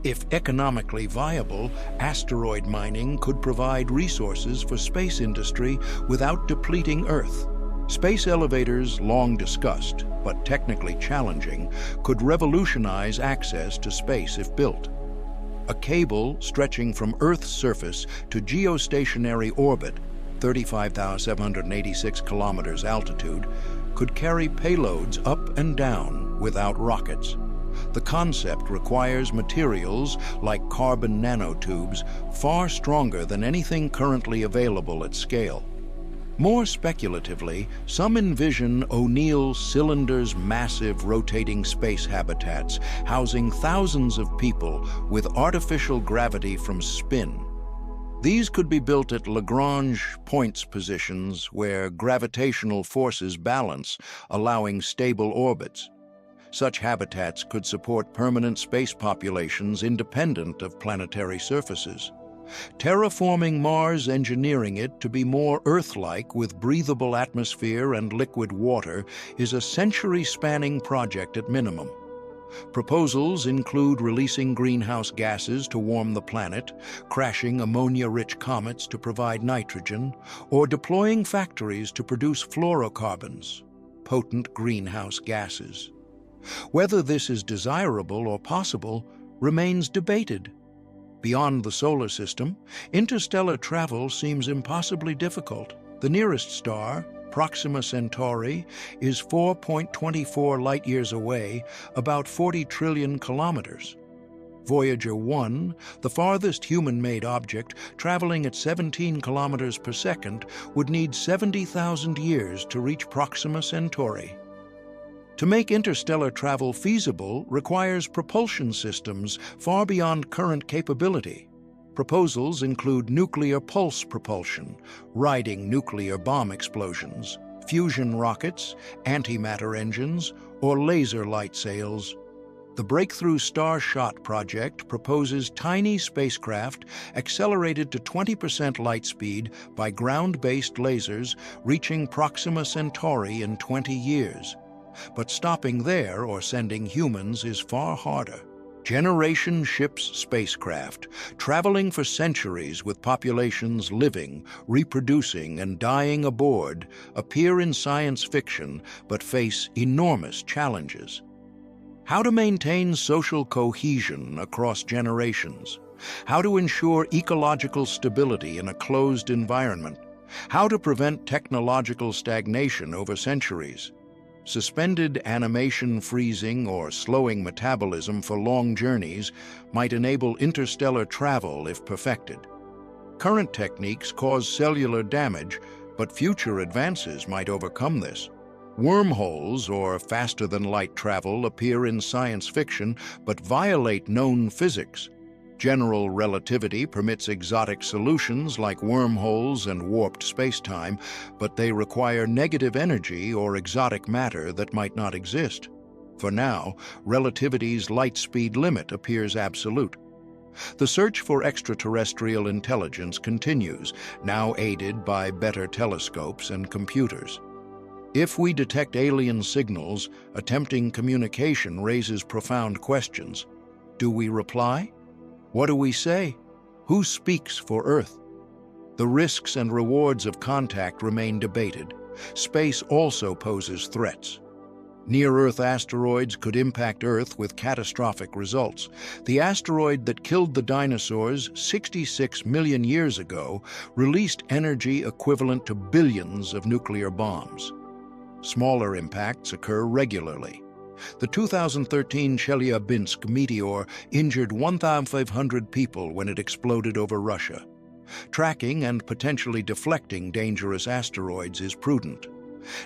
If economically viable, asteroid mining could provide resources for space industry without depleting Earth. Space elevators, long discussed, but technically challenging, could revolutionize access to space if built. A cable stretching from Earth's surface to geostationary orbit, 35,786 kilometers altitude, could carry payloads up and down without rockets. The concept requires materials like carbon nanotubes far stronger than anything currently available at scale. More speculatively, some envision O'Neill Cylinder's massive rotating space habitats housing thousands of people with artificial gravity from spin. These could be built at Lagrange points positions where gravitational forces balance, allowing stable orbits. Such habitats could support permanent space populations independent of planetary surfaces. Terraforming Mars, engineering it to be more Earth-like with breathable atmosphere and liquid water, is a century-spanning project at minimum. Proposals include releasing greenhouse gases to warm the planet, crashing ammonia-rich comets to provide nitrogen, or deploying factories to produce fluorocarbons, potent greenhouse gases. Whether this is desirable or possible remains debated. Beyond the solar system, interstellar travel seems impossibly difficult. The nearest star, Proxima Centauri, is 4.24 light-years away, about 40 trillion kilometers. Voyager 1, the farthest human-made object, traveling at 17 kilometers per second, would need 70,000 years to reach Proxima Centauri. To make interstellar travel feasible requires propulsion systems far beyond current capability. Proposals include nuclear pulse propulsion, riding nuclear bomb explosions, fusion rockets, antimatter engines, or laser light sails. The Breakthrough Starshot project proposes tiny spacecraft accelerated to 20% light speed by ground-based lasers, reaching Proxima Centauri in 20 years. But stopping there or sending humans is far harder. Generation ships spacecraft, traveling for centuries with populations living, reproducing, and dying aboard, appear in science fiction but face enormous challenges. How to maintain social cohesion across generations? How to ensure ecological stability in a closed environment? How to prevent technological stagnation over centuries? Suspended animation freezing or slowing metabolism for long journeys might enable interstellar travel if perfected. Current techniques cause cellular damage, but future advances might overcome this. Wormholes, or faster-than-light travel, appear in science fiction but violate known physics. General relativity permits exotic solutions like wormholes and warped spacetime, but they require negative energy or exotic matter that might not exist. For now, relativity's light speed limit appears absolute. The search for extraterrestrial intelligence continues, now aided by better telescopes and computers. If we detect alien signals, attempting communication raises profound questions. Do we reply? What do we say? Who speaks for Earth? The risks and rewards of contact remain debated. Space also poses threats. Near-Earth asteroids could impact Earth with catastrophic results. The asteroid that killed the dinosaurs 66 million years ago released energy equivalent to billions of nuclear bombs. Smaller impacts occur regularly. The 2013 Chelyabinsk meteor injured 1,500 people when it exploded over Russia. Tracking and potentially deflecting dangerous asteroids is prudent.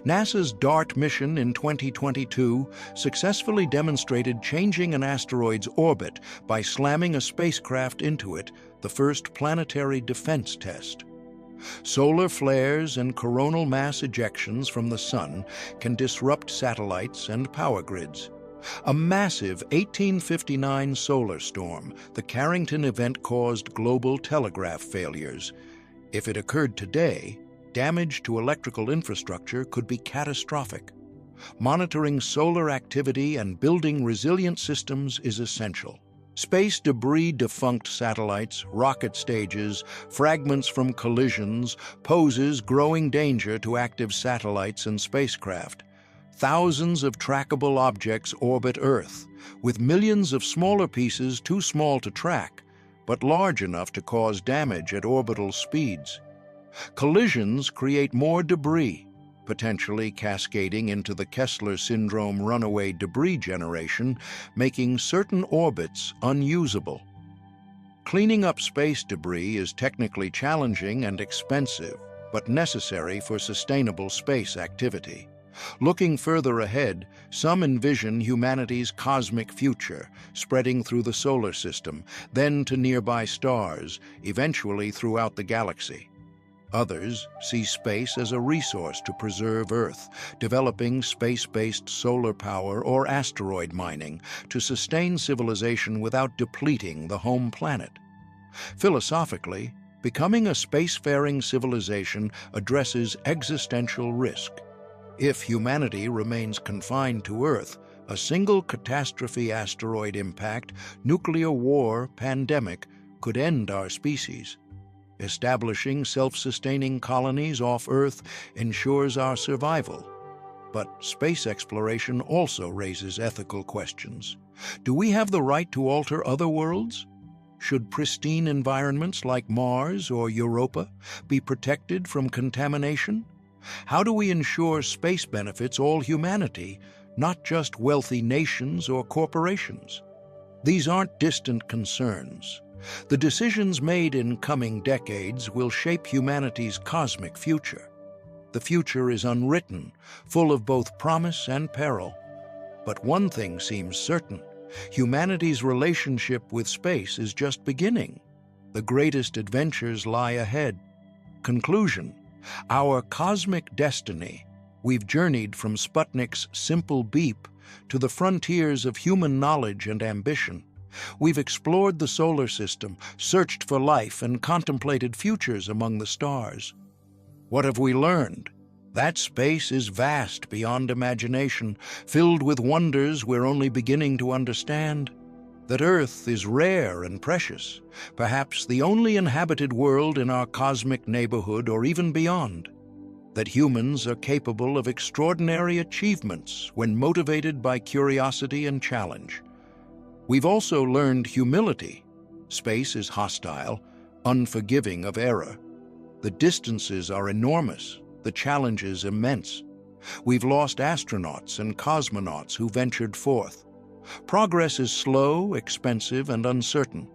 NASA's DART mission in 2022 successfully demonstrated changing an asteroid's orbit by slamming a spacecraft into it, the first planetary defense test. Solar flares and coronal mass ejections from the Sun can disrupt satellites and power grids. A massive 1859 solar storm, the Carrington event, caused global telegraph failures. If it occurred today, damage to electrical infrastructure could be catastrophic. Monitoring solar activity and building resilient systems is essential. Space debris, defunct satellites, rocket stages, fragments from collisions poses growing danger to active satellites and spacecraft. Thousands of trackable objects orbit Earth, with millions of smaller pieces too small to track, but large enough to cause damage at orbital speeds. Collisions create more debris, potentially cascading into the Kessler syndrome runaway debris generation, making certain orbits unusable. Cleaning up space debris is technically challenging and expensive, but necessary for sustainable space activity. Looking further ahead, some envision humanity's cosmic future, spreading through the solar system, then to nearby stars, eventually throughout the galaxy. Others see space as a resource to preserve Earth, developing space-based solar power or asteroid mining to sustain civilization without depleting the home planet. Philosophically, becoming a spacefaring civilization addresses existential risk. If humanity remains confined to Earth, a single catastrophe, asteroid impact, nuclear war, pandemic could end our species. Establishing self-sustaining colonies off Earth ensures our survival. But space exploration also raises ethical questions. Do we have the right to alter other worlds? Should pristine environments like Mars or Europa be protected from contamination? How do we ensure space benefits all humanity, not just wealthy nations or corporations? These aren't distant concerns. The decisions made in coming decades will shape humanity's cosmic future. The future is unwritten, full of both promise and peril. But one thing seems certain: humanity's relationship with space is just beginning. The greatest adventures lie ahead. Conclusion: our cosmic destiny. We've journeyed from Sputnik's simple beep to the frontiers of human knowledge and ambition. We've explored the solar system, searched for life, and contemplated futures among the stars. What have we learned? That space is vast beyond imagination, filled with wonders we're only beginning to understand. That Earth is rare and precious, perhaps the only inhabited world in our cosmic neighborhood or even beyond. That humans are capable of extraordinary achievements when motivated by curiosity and challenge. We've also learned humility. Space is hostile, unforgiving of error. The distances are enormous, the challenges immense. We've lost astronauts and cosmonauts who ventured forth. Progress is slow, expensive, and uncertain.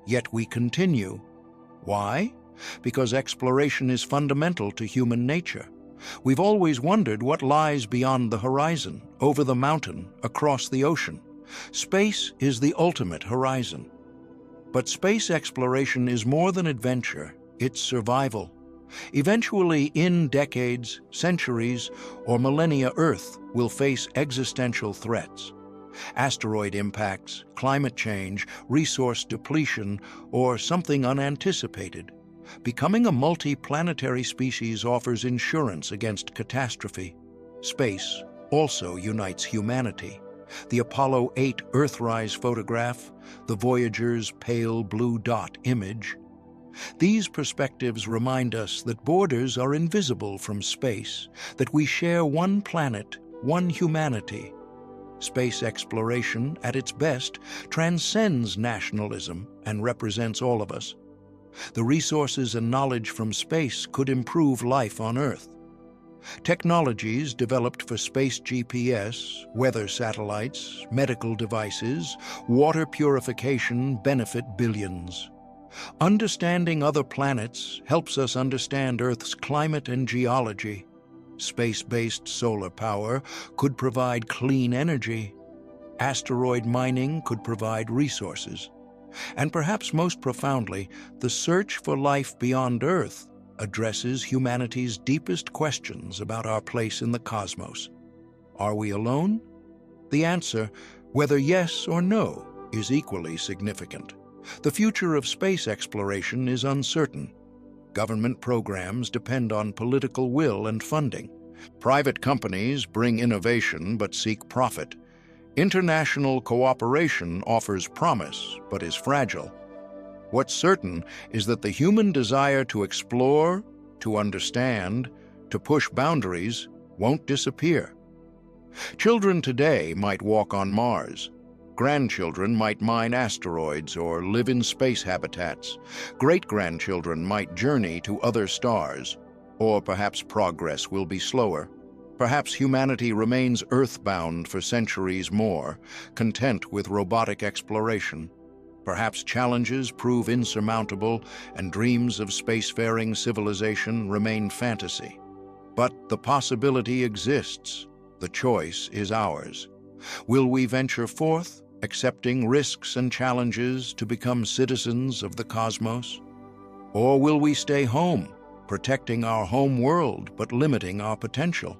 Yet we continue. Why? Because exploration is fundamental to human nature. We've always wondered what lies beyond the horizon, over the mountain, across the ocean. Space is the ultimate horizon. But space exploration is more than adventure, it's survival. Eventually, in decades, centuries, or millennia, Earth will face existential threats. Asteroid impacts, climate change, resource depletion, or something unanticipated. Becoming a multi-planetary species offers insurance against catastrophe. Space also unites humanity. The Apollo 8 Earthrise photograph, the Voyager's pale blue dot image. These perspectives remind us that borders are invisible from space, that we share one planet, one humanity. Space exploration, at its best, transcends nationalism and represents all of us. The resources and knowledge from space could improve life on Earth. Technologies developed for space GPS, weather satellites, medical devices, water purification benefit billions. Understanding other planets helps us understand Earth's climate and geology. Space-based solar power could provide clean energy. Asteroid mining could provide resources. And perhaps most profoundly, the search for life beyond Earth addresses humanity's deepest questions about our place in the cosmos. Are we alone? The answer, whether yes or no, is equally significant. The future of space exploration is uncertain. Government programs depend on political will and funding. Private companies bring innovation but seek profit. International cooperation offers promise but is fragile. What's certain is that the human desire to explore, to understand, to push boundaries won't disappear. Children today might walk on Mars. Grandchildren might mine asteroids or live in space habitats. Great-grandchildren might journey to other stars, or perhaps progress will be slower. Perhaps humanity remains earthbound for centuries more, content with robotic exploration. Perhaps challenges prove insurmountable and dreams of spacefaring civilization remain fantasy. But the possibility exists. The choice is ours. Will we venture forth, accepting risks and challenges to become citizens of the cosmos? Or will we stay home, protecting our home world but limiting our potential?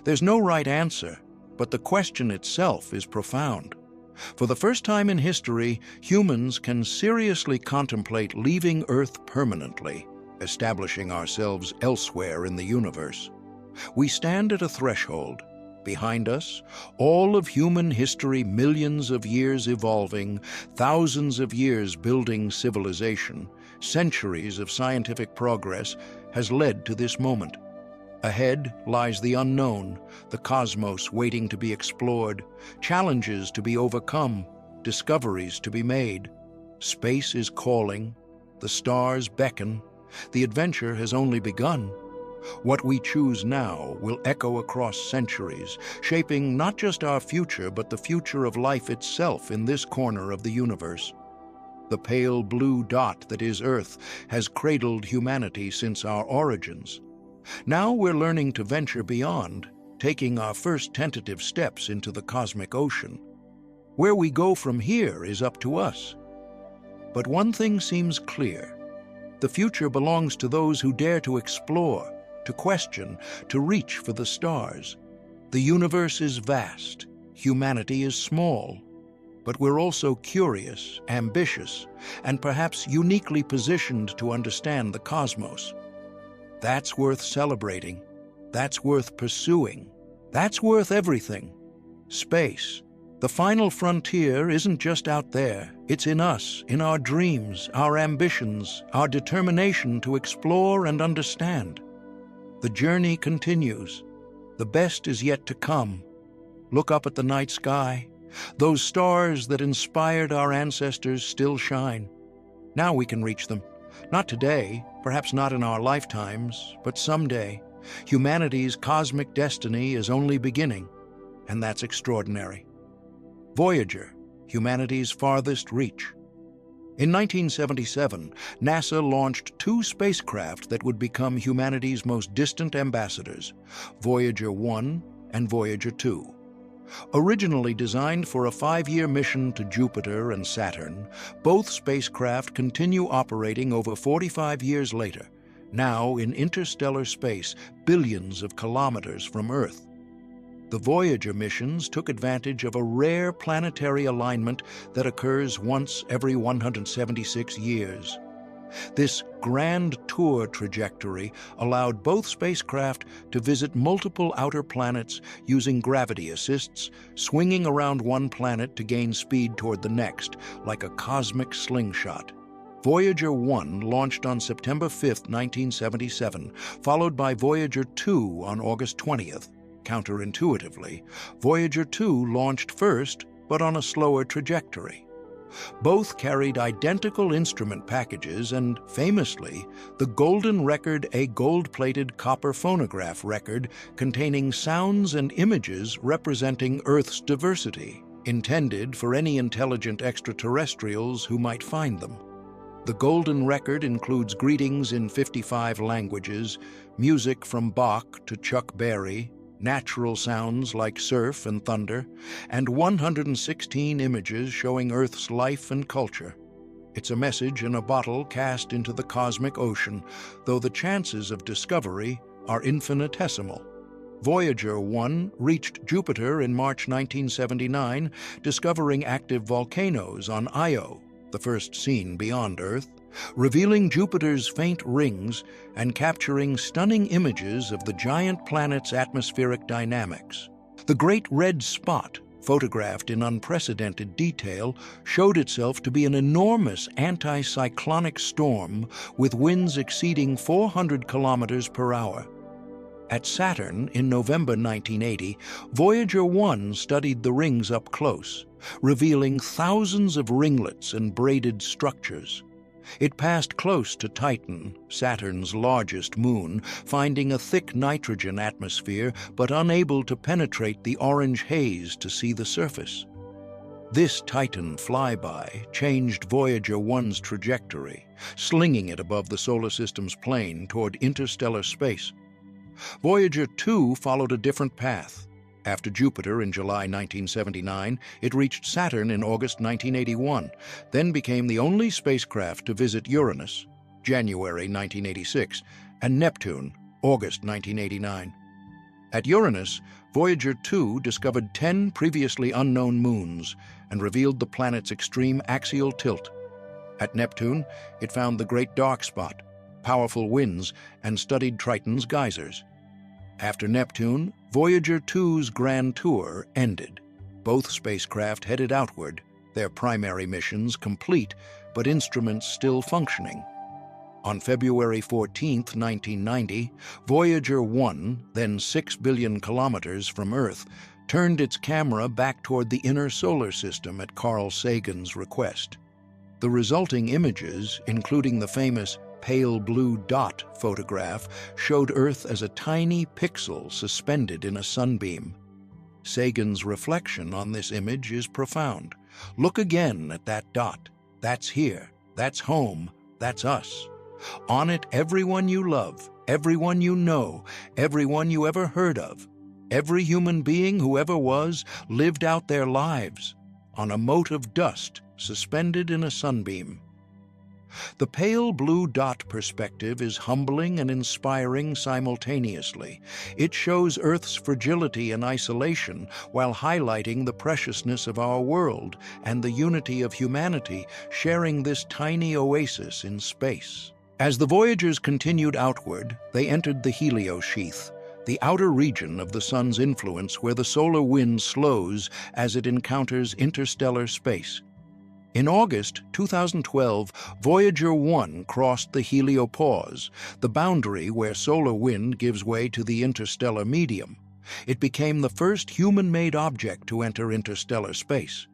There's no right answer, but the question itself is profound. For the first time in history, humans can seriously contemplate leaving Earth permanently, establishing ourselves elsewhere in the universe. We stand at a threshold. Behind us, all of human history, millions of years evolving, thousands of years building civilization, centuries of scientific progress has led to this moment. Ahead lies the unknown, the cosmos waiting to be explored, challenges to be overcome, discoveries to be made. Space is calling, the stars beckon, the adventure has only begun. What we choose now will echo across centuries, shaping not just our future but the future of life itself in this corner of the universe. The pale blue dot that is Earth has cradled humanity since our origins. Now we're learning to venture beyond, taking our first tentative steps into the cosmic ocean. Where we go from here is up to us. But one thing seems clear. The future belongs to those who dare to explore, to question, to reach for the stars. The universe is vast, humanity is small, but we're also curious, ambitious, and perhaps uniquely positioned to understand the cosmos. That's worth celebrating. That's worth pursuing. That's worth everything. Space. The final frontier isn't just out there. It's in us, in our dreams, our ambitions, our determination to explore and understand. The journey continues. The best is yet to come. Look up at the night sky. Those stars that inspired our ancestors still shine. Now we can reach them. Not today, perhaps not in our lifetimes, but someday. Humanity's cosmic destiny is only beginning, and that's extraordinary. Voyager, humanity's farthest reach. In 1977, NASA launched 2 spacecraft that would become humanity's most distant ambassadors, Voyager 1 and Voyager 2. Originally designed for a 5-year mission to Jupiter and Saturn, both spacecraft continue operating over 45 years later, now in interstellar space, billions of kilometers from Earth. The Voyager missions took advantage of a rare planetary alignment that occurs once every 176 years. This grand tour trajectory allowed both spacecraft to visit multiple outer planets using gravity assists, swinging around one planet to gain speed toward the next, like a cosmic slingshot. Voyager 1 launched on September 5, 1977, followed by Voyager 2 on August 20th. Counterintuitively, Voyager 2 launched first, but on a slower trajectory. Both carried identical instrument packages and, famously, the Golden Record, a gold-plated copper phonograph record containing sounds and images representing Earth's diversity, intended for any intelligent extraterrestrials who might find them. The Golden Record includes greetings in 55 languages, music from Bach to Chuck Berry, natural sounds like surf and thunder, and 116 images showing Earth's life and culture. It's a message in a bottle cast into the cosmic ocean, though the chances of discovery are infinitesimal. Voyager 1 reached Jupiter in March 1979, discovering active volcanoes on Io, the first seen beyond Earth, revealing Jupiter's faint rings and capturing stunning images of the giant planet's atmospheric dynamics. The Great Red Spot, photographed in unprecedented detail, showed itself to be an enormous anticyclonic storm with winds exceeding 400 kilometers per hour. At Saturn in November 1980, Voyager 1 studied the rings up close, revealing thousands of ringlets and braided structures. It passed close to Titan, Saturn's largest moon, finding a thick nitrogen atmosphere but unable to penetrate the orange haze to see the surface. This Titan flyby changed Voyager 1's trajectory, slinging it above the solar system's plane toward interstellar space. Voyager 2 followed a different path. After Jupiter in July 1979, it reached Saturn in August 1981, then became the only spacecraft to visit Uranus, January 1986, and Neptune, August 1989. At Uranus, Voyager 2 discovered 10 previously unknown moons and revealed the planet's extreme axial tilt. At Neptune, it found the Great Dark Spot, powerful winds, and studied Triton's geysers. After Neptune, Voyager 2's grand tour ended. Both spacecraft headed outward, their primary missions complete, but instruments still functioning. On February 14, 1990, Voyager 1, then 6 billion kilometers from Earth, turned its camera back toward the inner solar system at Carl Sagan's request. The resulting images, including the famous pale blue dot photograph, showed Earth as a tiny pixel suspended in a sunbeam. Sagan's reflection on this image is profound. Look again at that dot. That's here. That's home. That's us. On it, everyone you love, everyone you know, everyone you ever heard of, every human being who ever was, lived out their lives on a mote of dust suspended in a sunbeam. The pale blue dot perspective is humbling and inspiring simultaneously. It shows Earth's fragility and isolation while highlighting the preciousness of our world and the unity of humanity sharing this tiny oasis in space. As the Voyagers continued outward, they entered the heliosheath, the outer region of the Sun's influence where the solar wind slows as it encounters interstellar space. In August 2012, Voyager 1 crossed the heliopause, the boundary where solar wind gives way to the interstellar medium. It became the first human-made object to enter interstellar space.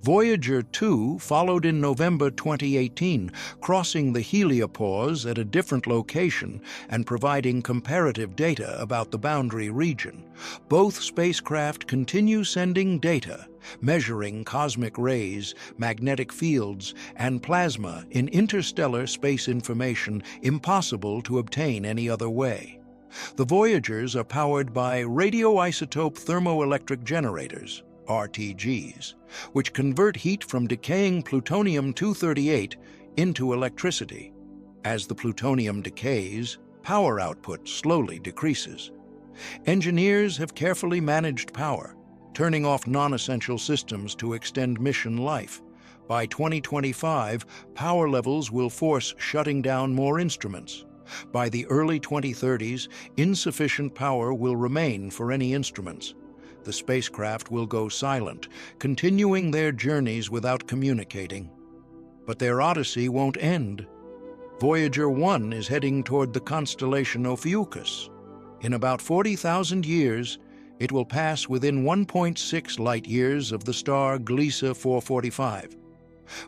Voyager 2 followed in November 2018, crossing the heliopause at a different location and providing comparative data about the boundary region. Both spacecraft continue sending data, measuring cosmic rays, magnetic fields, and plasma in interstellar space information impossible to obtain any other way. The Voyagers are powered by radioisotope thermoelectric generators, RTGs, which convert heat from decaying plutonium-238 into electricity. As the plutonium decays, power output slowly decreases. Engineers have carefully managed power, turning off non-essential systems to extend mission life. By 2025, power levels will force shutting down more instruments. By the early 2030s, insufficient power will remain for any instruments. The spacecraft will go silent, continuing their journeys without communicating. But their odyssey won't end. Voyager 1 is heading toward the constellation Ophiuchus. In about 40,000 years, it will pass within 1.6 light-years of the star Gliese 445.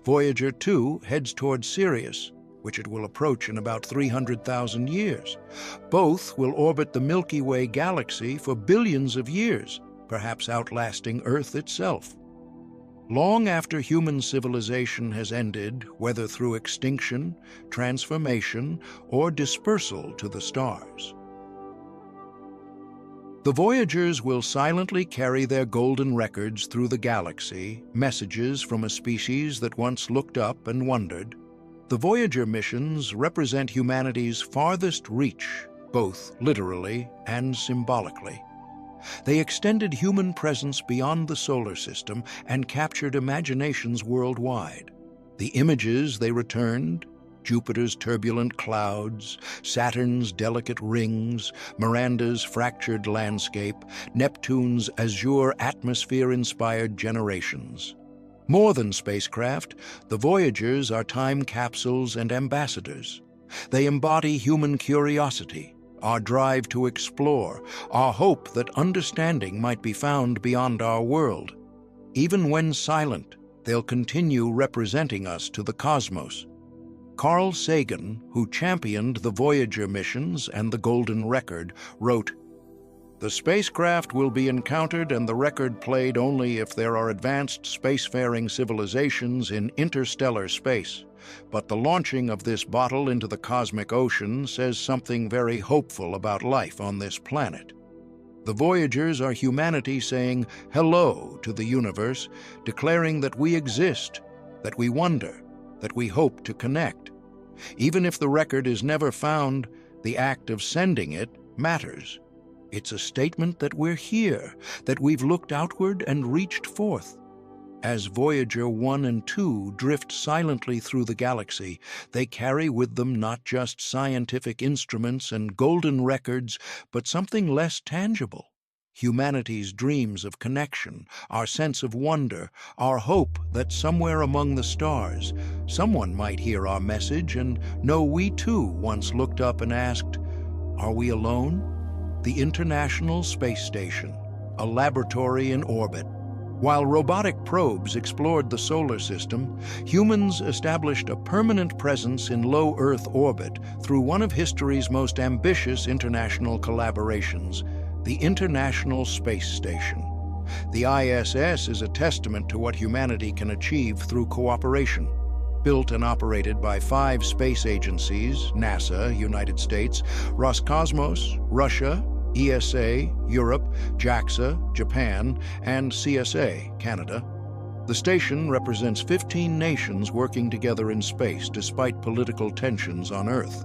Voyager 2 heads toward Sirius, which it will approach in about 300,000 years. Both will orbit the Milky Way galaxy for billions of years, perhaps outlasting Earth itself. Long after human civilization has ended, whether through extinction, transformation, or dispersal to the stars. The Voyagers will silently carry their golden records through the galaxy, messages from a species that once looked up and wondered. The Voyager missions represent humanity's farthest reach, both literally and symbolically. They extended human presence beyond the solar system and captured imaginations worldwide. The images they returned, Jupiter's turbulent clouds, Saturn's delicate rings, Miranda's fractured landscape, Neptune's azure atmosphere-inspired generations. More than spacecraft, the Voyagers are time capsules and ambassadors. They embody human curiosity, our drive to explore, our hope that understanding might be found beyond our world. Even when silent, they'll continue representing us to the cosmos. Carl Sagan, who championed the Voyager missions and the Golden Record, wrote, "The spacecraft will be encountered and the record played only if there are advanced spacefaring civilizations in interstellar space. But the launching of this bottle into the cosmic ocean says something very hopeful about life on this planet." The Voyagers are humanity saying hello to the universe, declaring that we exist, that we wonder, that we hope to connect. Even if the record is never found, the act of sending it matters. It's a statement that we're here, that we've looked outward and reached forth. As Voyager 1 and 2 drift silently through the galaxy, they carry with them not just scientific instruments and golden records, but something less tangible. Humanity's dreams of connection, our sense of wonder, our hope that somewhere among the stars, someone might hear our message and know we too once looked up and asked, "Are we alone?" The International Space Station, a laboratory in orbit. While robotic probes explored the solar system, humans established a permanent presence in low Earth orbit through one of history's most ambitious international collaborations, the International Space Station. The ISS is a testament to what humanity can achieve through cooperation. Built and operated by 5 space agencies, NASA, United States, Roscosmos, Russia, ESA, Europe, JAXA, Japan, and CSA, Canada. The station represents 15 nations working together in space despite political tensions on Earth.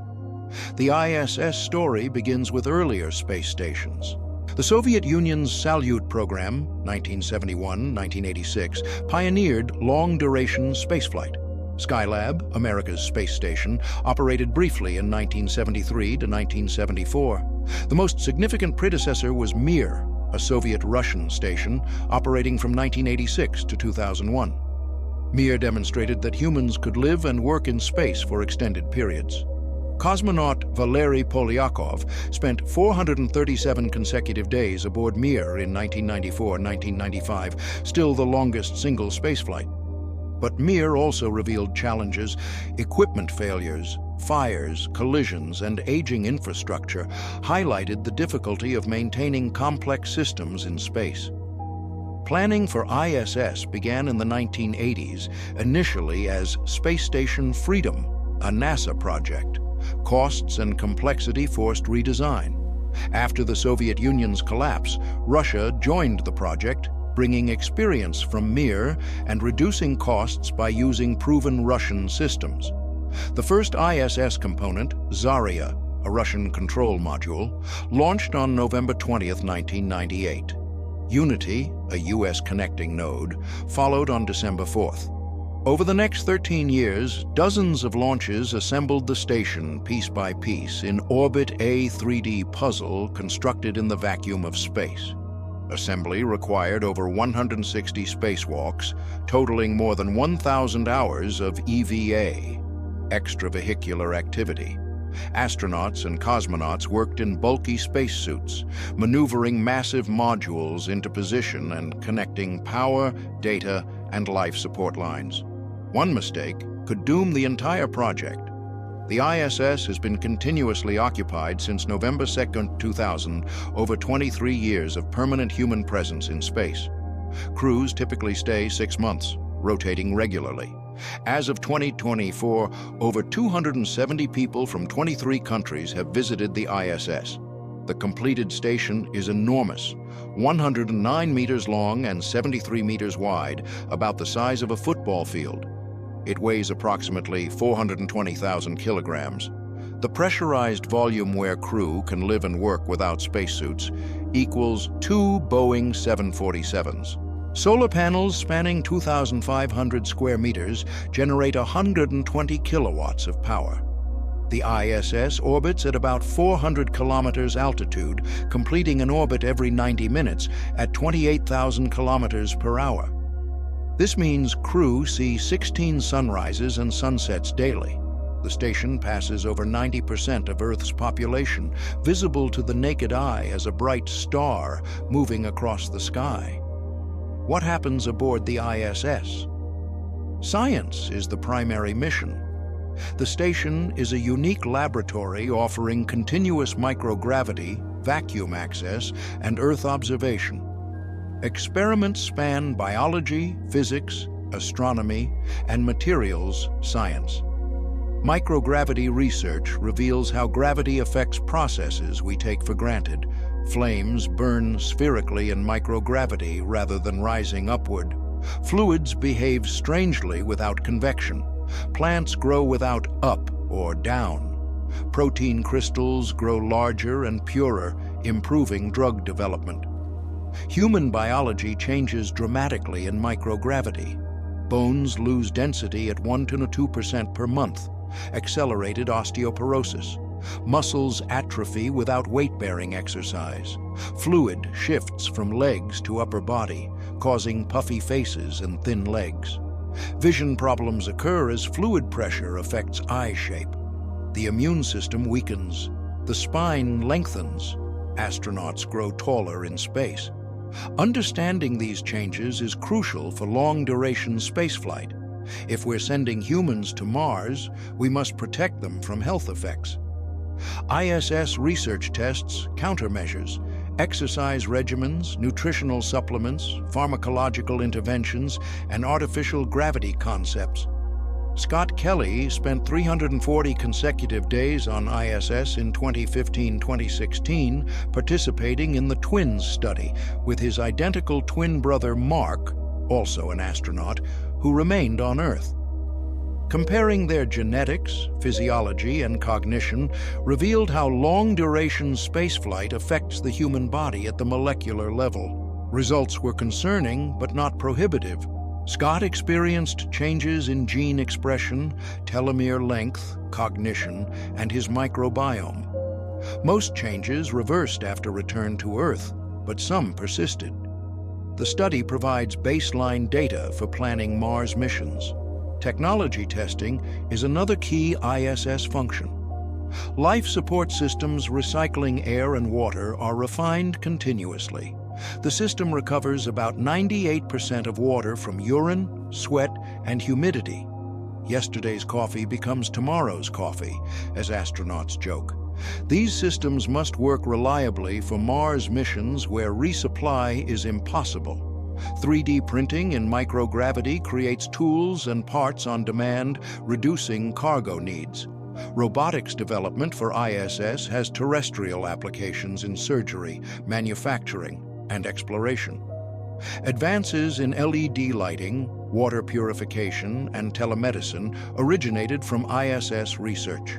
The ISS story begins with earlier space stations. The Soviet Union's Salyut program, 1971-1986, pioneered long-duration spaceflight. Skylab, America's space station, operated briefly in 1973 to 1974. The most significant predecessor was Mir, a Soviet-Russian station operating from 1986 to 2001. Mir demonstrated that humans could live and work in space for extended periods. Cosmonaut Valery Polyakov spent 437 consecutive days aboard Mir in 1994-1995, still the longest single spaceflight. But Mir also revealed challenges: equipment failures, fires, collisions, and aging infrastructure highlighted the difficulty of maintaining complex systems in space. Planning for ISS began in the 1980s, initially as Space Station Freedom, a NASA project. Costs and complexity forced redesign. After the Soviet Union's collapse, Russia joined the project, bringing experience from Mir and reducing costs by using proven Russian systems. The first ISS component, Zarya, a Russian control module, launched on November 20, 1998. Unity, a U.S. connecting node, followed on December 4th. Over the next 13 years, dozens of launches assembled the station piece by piece in Orbit A 3D puzzle constructed in the vacuum of space. Assembly required over 160 spacewalks, totaling more than 1,000 hours of EVA, extravehicular activity. Astronauts and cosmonauts worked in bulky spacesuits, maneuvering massive modules into position and connecting power, data, and life support lines. One mistake could doom the entire project. The ISS has been continuously occupied since November 2, 2000, over 23 years of permanent human presence in space. Crews typically stay 6 months, rotating regularly. As of 2024, over 270 people from 23 countries have visited the ISS. The completed station is enormous, 109 meters long and 73 meters wide, about the size of a football field. It weighs approximately 420,000 kilograms. The pressurized volume where crew can live and work without spacesuits equals 2 Boeing 747s. Solar panels spanning 2,500 square meters generate 120 kilowatts of power. The ISS orbits at about 400 kilometers altitude, completing an orbit every 90 minutes at 28,000 kilometers per hour. This means crew see 16 sunrises and sunsets daily. The station passes over 90% of Earth's population, visible to the naked eye as a bright star moving across the sky. What happens aboard the ISS? Science is the primary mission. The station is a unique laboratory offering continuous microgravity, vacuum access, and Earth observation. Experiments span biology, physics, astronomy, and materials science. Microgravity research reveals how gravity affects processes we take for granted. Flames burn spherically in microgravity rather than rising upward. Fluids behave strangely without convection. Plants grow without up or down. Protein crystals grow larger and purer, improving drug development. Human biology changes dramatically in microgravity. Bones lose density at 1 to 2% per month, accelerated osteoporosis. Muscles atrophy without weight-bearing exercise. Fluid shifts from legs to upper body, causing puffy faces and thin legs. Vision problems occur as fluid pressure affects eye shape. The immune system weakens. The spine lengthens. Astronauts grow taller in space. Understanding these changes is crucial for long-duration spaceflight. If we're sending humans to Mars, we must protect them from health effects. ISS research tests countermeasures, exercise regimens, nutritional supplements, pharmacological interventions, and artificial gravity concepts. Scott Kelly spent 340 consecutive days on ISS in 2015-2016, participating in the Twins study with his identical twin brother Mark, also an astronaut, who remained on Earth. Comparing their genetics, physiology, and cognition revealed how long-duration spaceflight affects the human body at the molecular level. Results were concerning, but not prohibitive. Scott experienced changes in gene expression, telomere length, cognition, and his microbiome. Most changes reversed after return to Earth, but some persisted. The study provides baseline data for planning Mars missions. Technology testing is another key ISS function. Life support systems recycling air and water are refined continuously. The system recovers about 98% of water from urine, sweat, and humidity. Yesterday's coffee becomes tomorrow's coffee, as astronauts joke. These systems must work reliably for Mars missions where resupply is impossible. 3D printing in microgravity creates tools and parts on demand, reducing cargo needs. Robotics development for ISS has terrestrial applications in surgery, manufacturing, and exploration. Advances in LED lighting, water purification, and telemedicine originated from ISS research.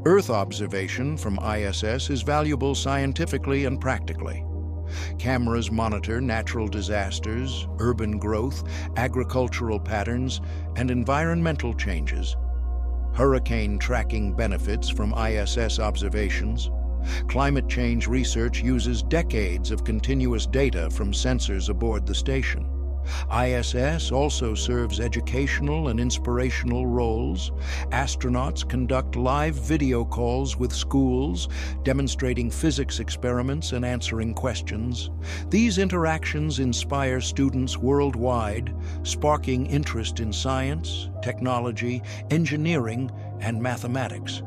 Earth observation from ISS is valuable scientifically and practically. Cameras monitor natural disasters, urban growth, agricultural patterns, and environmental changes. Hurricane tracking benefits from ISS observations. Climate change research uses decades of continuous data from sensors aboard the station. ISS also serves educational and inspirational roles. Astronauts conduct live video calls with schools, demonstrating physics experiments and answering questions. These interactions inspire students worldwide, sparking interest in science, technology, engineering, and mathematics.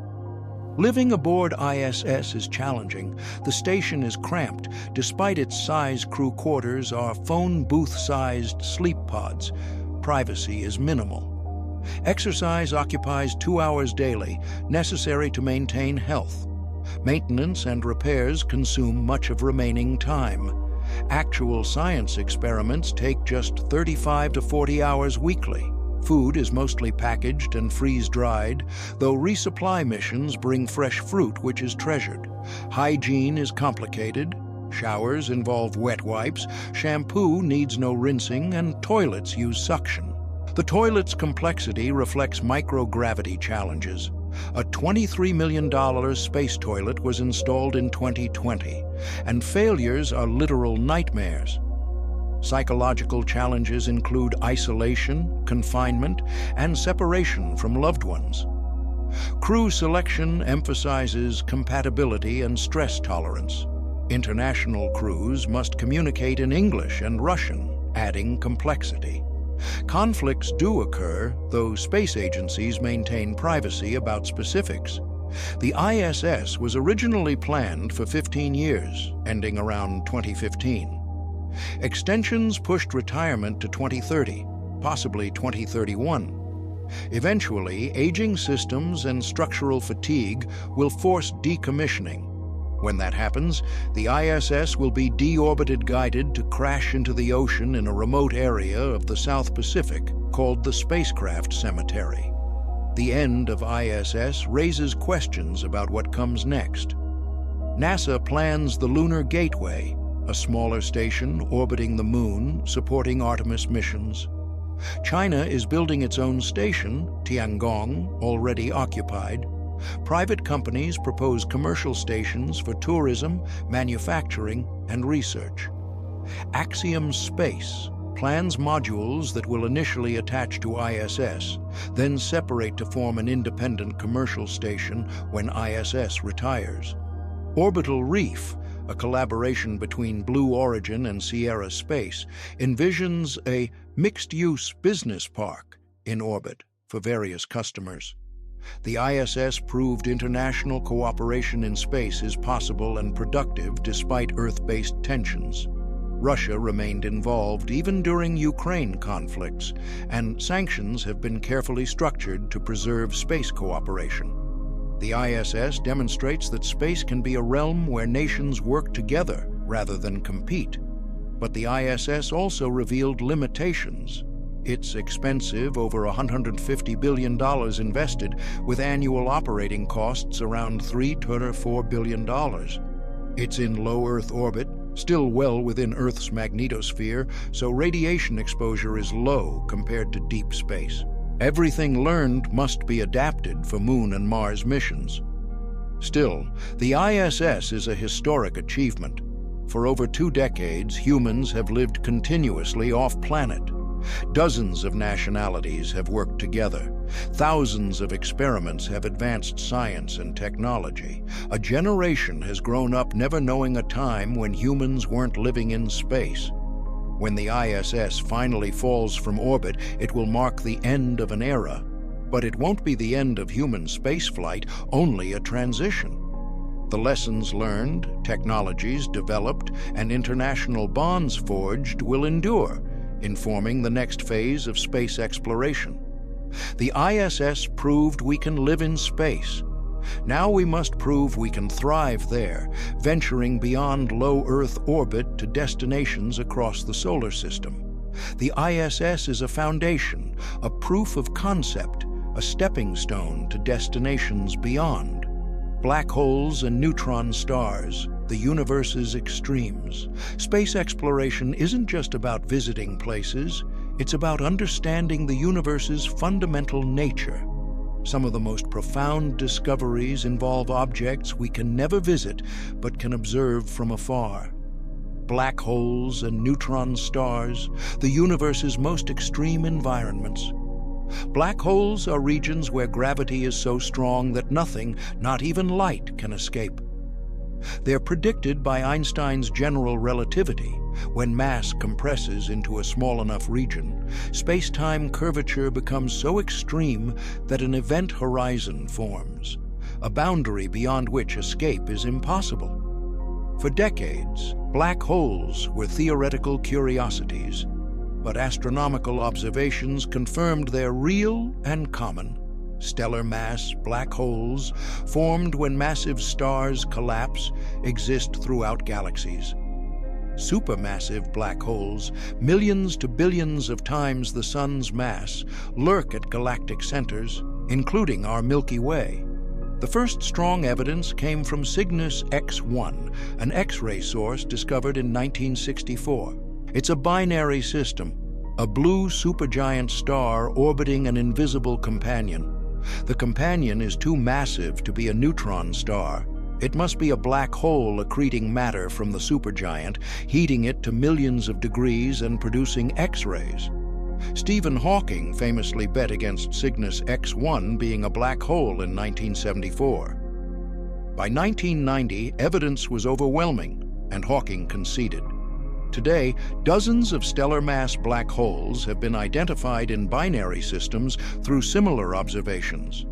Living aboard ISS is challenging. The station is cramped. Despite its size, crew quarters are phone booth-sized sleep pods. Privacy is minimal. Exercise occupies 2 hours daily, necessary to maintain health. Maintenance and repairs consume much of remaining time. Actual science experiments take just 35 to 40 hours weekly. Food is mostly packaged and freeze-dried, though resupply missions bring fresh fruit, which is treasured. Hygiene is complicated. Showers involve wet wipes, shampoo needs no rinsing, and toilets use suction. The toilet's complexity reflects microgravity challenges. A $23 million space toilet was installed in 2020, and failures are literal nightmares. Psychological challenges include isolation, confinement, and separation from loved ones. Crew selection emphasizes compatibility and stress tolerance. International crews must communicate in English and Russian, adding complexity. Conflicts do occur, though space agencies maintain privacy about specifics. The ISS was originally planned for 15 years, ending around 2015. Extensions pushed retirement to 2030, possibly 2031. Eventually, aging systems and structural fatigue will force decommissioning. When that happens, the ISS will be deorbited guided to crash into the ocean in a remote area of the South Pacific called the Spacecraft Cemetery. The end of ISS raises questions about what comes next. NASA plans the Lunar Gateway, a smaller station orbiting the Moon, supporting Artemis missions. China is building its own station, Tiangong, already occupied. Private companies propose commercial stations for tourism, manufacturing, and research. Axiom Space plans modules that will initially attach to ISS, then separate to form an independent commercial station when ISS retires. Orbital Reef, a collaboration between Blue Origin and Sierra Space, envisions a mixed-use business park in orbit for various customers. The ISS proved international cooperation in space is possible and productive despite Earth-based tensions. Russia remained involved even during Ukraine conflicts, and sanctions have been carefully structured to preserve space cooperation. The ISS demonstrates that space can be a realm where nations work together rather than compete. But the ISS also revealed limitations. It's expensive, over $150 billion invested, with annual operating costs around $3 to $4 billion. It's in low Earth orbit, still well within Earth's magnetosphere, so radiation exposure is low compared to deep space. Everything learned must be adapted for Moon and Mars missions. Still, the ISS is a historic achievement. For over 2 decades, humans have lived continuously off-planet. Dozens of nationalities have worked together. Thousands of experiments have advanced science and technology. A generation has grown up never knowing a time when humans weren't living in space. When the ISS finally falls from orbit, it will mark the end of an era. But it won't be the end of human spaceflight, only a transition. The lessons learned, technologies developed, and international bonds forged will endure, informing the next phase of space exploration. The ISS proved we can live in space. Now we must prove we can thrive there, venturing beyond low Earth orbit to destinations across the solar system. The ISS is a foundation, a proof of concept, a stepping stone to destinations beyond. Black holes and neutron stars, the universe's extremes. Space exploration isn't just about visiting places, it's about understanding the universe's fundamental nature. Some of the most profound discoveries involve objects we can never visit but can observe from afar. Black holes and neutron stars, the universe's most extreme environments. Black holes are regions where gravity is so strong that nothing, not even light, can escape. They're predicted by Einstein's general relativity. When mass compresses into a small enough region, space-time curvature becomes so extreme that an event horizon forms, a boundary beyond which escape is impossible. For decades, black holes were theoretical curiosities, but astronomical observations confirmed they're real and common. Stellar mass black holes, formed when massive stars collapse, exist throughout galaxies. Supermassive black holes, millions to billions of times the Sun's mass, lurk at galactic centers, including our Milky Way. The first strong evidence came from Cygnus X1, an X-ray source discovered in 1964. It's a binary system, a blue supergiant star orbiting an invisible companion. The companion is too massive to be a neutron star. It must be a black hole accreting matter from the supergiant, heating it to millions of degrees and producing X-rays. Stephen Hawking famously bet against Cygnus X1 being a black hole in 1974. By 1990, evidence was overwhelming, and Hawking conceded. Today, dozens of stellar mass black holes have been identified in binary systems through similar observations.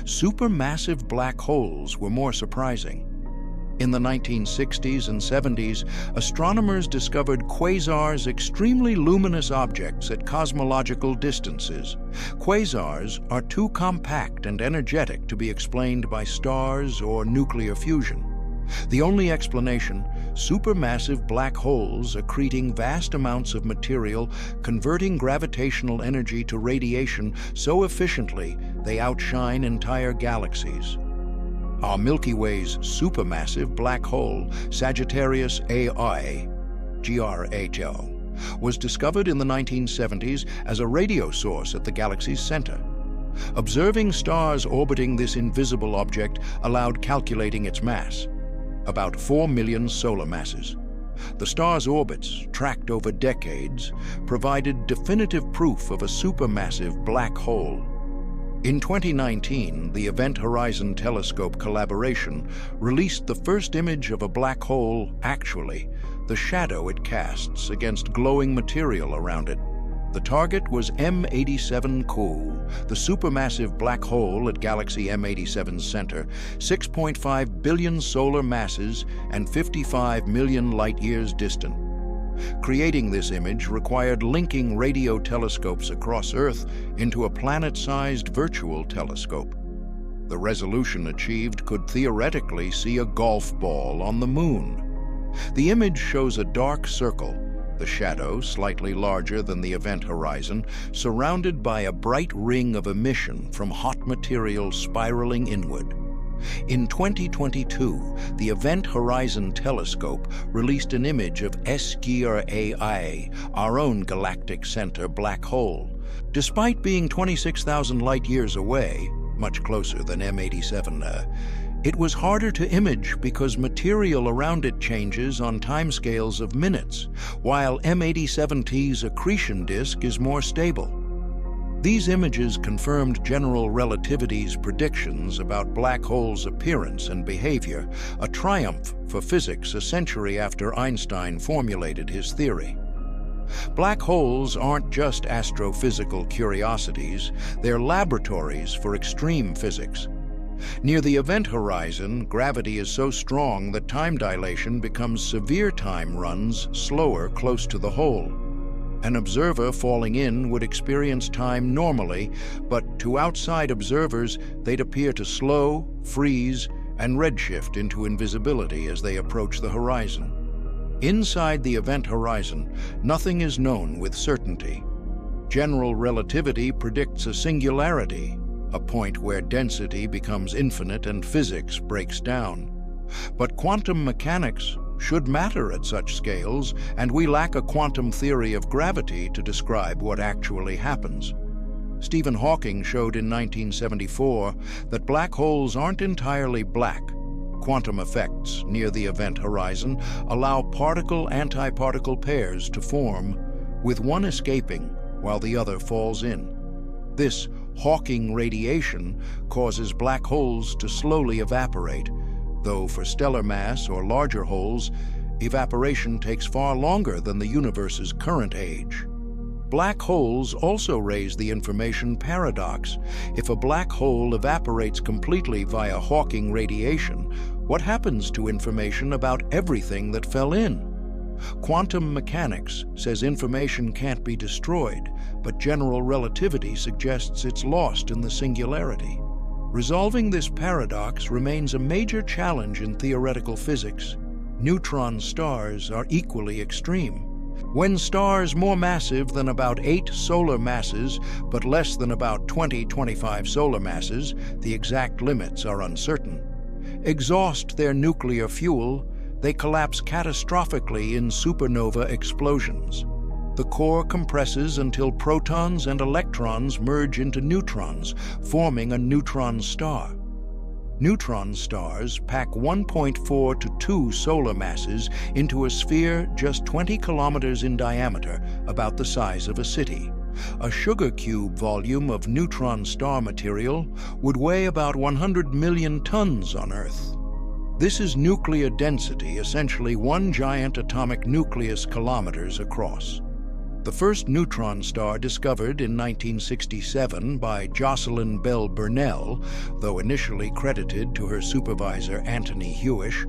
Supermassive black holes were more surprising. In the 1960s and 70s, astronomers discovered quasars, extremely luminous objects at cosmological distances. Quasars are too compact and energetic to be explained by stars or nuclear fusion. The only explanation, supermassive black holes accreting vast amounts of material, converting gravitational energy to radiation so efficiently they outshine entire galaxies. Our Milky Way's supermassive black hole, Sagittarius AI, GRHL, was discovered in the 1970s as a radio source at the galaxy's center. Observing stars orbiting this invisible object allowed calculating its mass, about 4 million solar masses. The star's orbits, tracked over decades, provided definitive proof of a supermassive black hole. In 2019, the Event Horizon Telescope collaboration released the first image of a black hole, actually, the shadow it casts against glowing material around it. The target was M87 Cu, the supermassive black hole at Galaxy M87's center, 6.5 billion solar masses and 55 million light-years distant. Creating this image required linking radio telescopes across Earth into a planet-sized virtual telescope. The resolution achieved could theoretically see a golf ball on the Moon. The image shows a dark circle, the shadow slightly larger than the event horizon, surrounded by a bright ring of emission from hot material spiraling inward. In 2022, the Event Horizon Telescope released an image of SGR-AI, our own galactic center black hole. Despite being 26,000 light-years away, much closer than M87, it was harder to image because material around it changes on timescales of minutes, while M87T's accretion disk is more stable. These images confirmed general relativity's predictions about black holes' appearance and behavior, a triumph for physics a century after Einstein formulated his theory. Black holes aren't just astrophysical curiosities, they're laboratories for extreme physics. Near the event horizon, gravity is so strong that time dilation becomes severe time runs slower close to the hole. An observer falling in would experience time normally, but to outside observers, they'd appear to slow, freeze, and redshift into invisibility as they approach the horizon. Inside the event horizon, nothing is known with certainty. General relativity predicts a singularity, a point where density becomes infinite and physics breaks down. But quantum mechanics should matter at such scales, and we lack a quantum theory of gravity to describe what actually happens. Stephen Hawking showed in 1974 that black holes aren't entirely black. Quantum effects near the event horizon allow particle-antiparticle pairs to form, with one escaping while the other falls in. This Hawking radiation causes black holes to slowly evaporate, though for stellar mass or larger holes, evaporation takes far longer than the universe's current age. Black holes also raise the information paradox. If a black hole evaporates completely via Hawking radiation, what happens to information about everything that fell in? Quantum mechanics says information can't be destroyed, but general relativity suggests it's lost in the singularity. Resolving this paradox remains a major challenge in theoretical physics. Neutron stars are equally extreme. When stars more massive than about 8 solar masses, but less than about 20-25 solar masses, the exact limits are uncertain, exhaust their nuclear fuel, they collapse catastrophically in supernova explosions. The core compresses until protons and electrons merge into neutrons, forming a neutron star. Neutron stars pack 1.4 to 2 solar masses into a sphere just 20 kilometers in diameter, about the size of a city. A sugar cube volume of neutron star material would weigh about 100 million tons on Earth. This is nuclear density, essentially one giant atomic nucleus kilometers across. The first neutron star discovered in 1967 by Jocelyn Bell Burnell, though initially credited to her supervisor Anthony Hewish,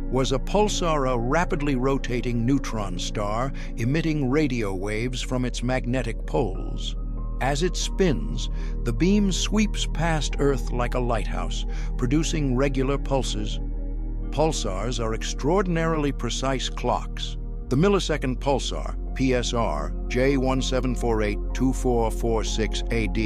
was a pulsar, a rapidly rotating neutron star emitting radio waves from its magnetic poles. As it spins, the beam sweeps past Earth like a lighthouse, producing regular pulses. Pulsars are extraordinarily precise clocks. The millisecond pulsar, PSR J17482446 AD,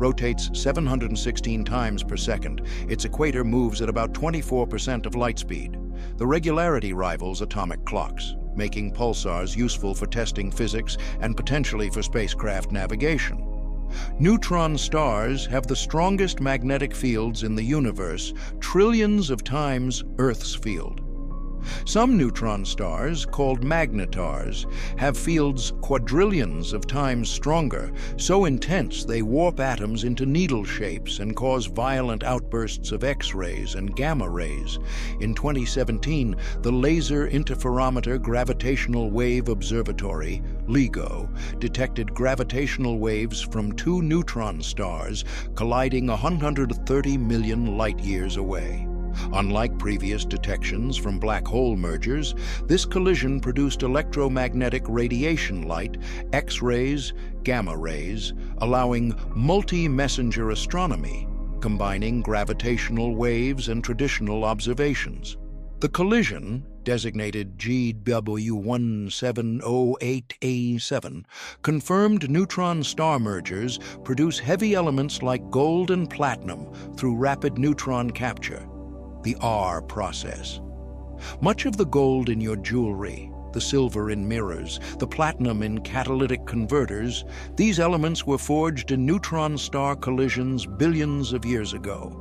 rotates 716 times per second. Its equator moves at about 24% of light speed. The regularity rivals atomic clocks, making pulsars useful for testing physics and potentially for spacecraft navigation. Neutron stars have the strongest magnetic fields in the universe, trillions of times Earth's field. Some neutron stars, called magnetars, have fields quadrillions of times stronger, so intense they warp atoms into needle shapes and cause violent outbursts of X-rays and gamma rays. In 2017, the Laser Interferometer Gravitational Wave Observatory, LIGO, detected gravitational waves from two neutron stars colliding 130 million light-years away. Unlike previous detections from black hole mergers, this collision produced electromagnetic radiation light, X-rays, gamma rays, allowing multi-messenger astronomy, combining gravitational waves and traditional observations. The collision, designated GW1708A7, confirmed neutron star mergers produce heavy elements like gold and platinum through rapid neutron capture, the R process. Much of the gold in your jewelry, the silver in mirrors, the platinum in catalytic converters, these elements were forged in neutron star collisions billions of years ago.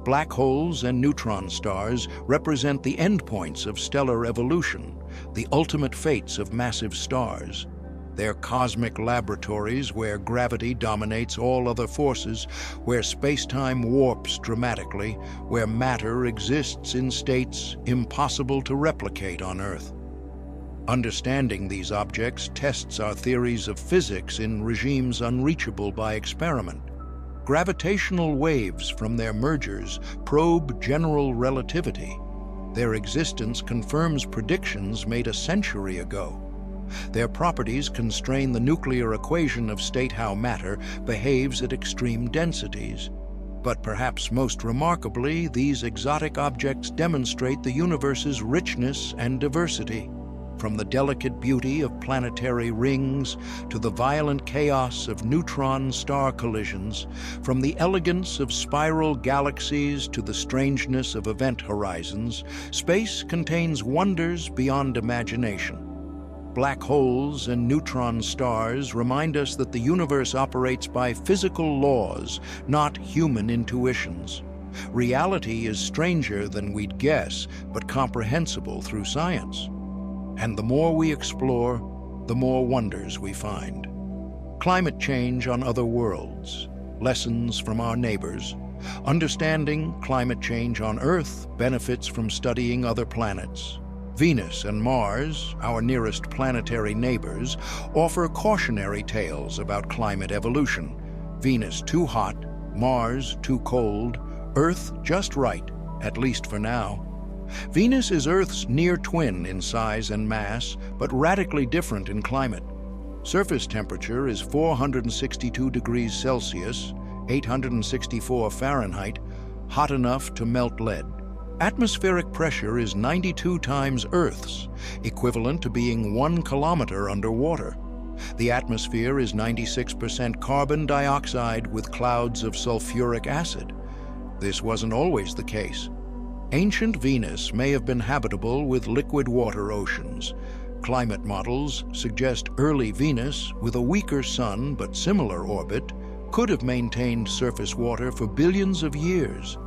Black holes and neutron stars represent the endpoints of stellar evolution, the ultimate fates of massive stars. They're cosmic laboratories where gravity dominates all other forces, where space-time warps dramatically, where matter exists in states impossible to replicate on Earth. Understanding these objects tests our theories of physics in regimes unreachable by experiment. Gravitational waves from their mergers probe general relativity. Their existence confirms predictions made a century ago. Their properties constrain the nuclear equation of state how matter behaves at extreme densities. But perhaps most remarkably, these exotic objects demonstrate the universe's richness and diversity. From the delicate beauty of planetary rings to the violent chaos of neutron star collisions, from the elegance of spiral galaxies to the strangeness of event horizons, space contains wonders beyond imagination. Black holes and neutron stars remind us that the universe operates by physical laws, not human intuitions. Reality is stranger than we'd guess, but comprehensible through science. And the more we explore, the more wonders we find. Climate change on other worlds, lessons from our neighbors. Understanding climate change on Earth benefits from studying other planets. Venus and Mars, our nearest planetary neighbors, offer cautionary tales about climate evolution. Venus too hot, Mars too cold, Earth just right, at least for now. Venus is Earth's near twin in size and mass, but radically different in climate. Surface temperature is 462 degrees Celsius, 864 Fahrenheit, hot enough to melt lead. Atmospheric pressure is 92 times Earth's, equivalent to being 1 kilometer underwater. The atmosphere is 96% carbon dioxide with clouds of sulfuric acid. This wasn't always the case. Ancient Venus may have been habitable with liquid water oceans. Climate models suggest early Venus, with a weaker sun but similar orbit, could have maintained surface water for billions of years.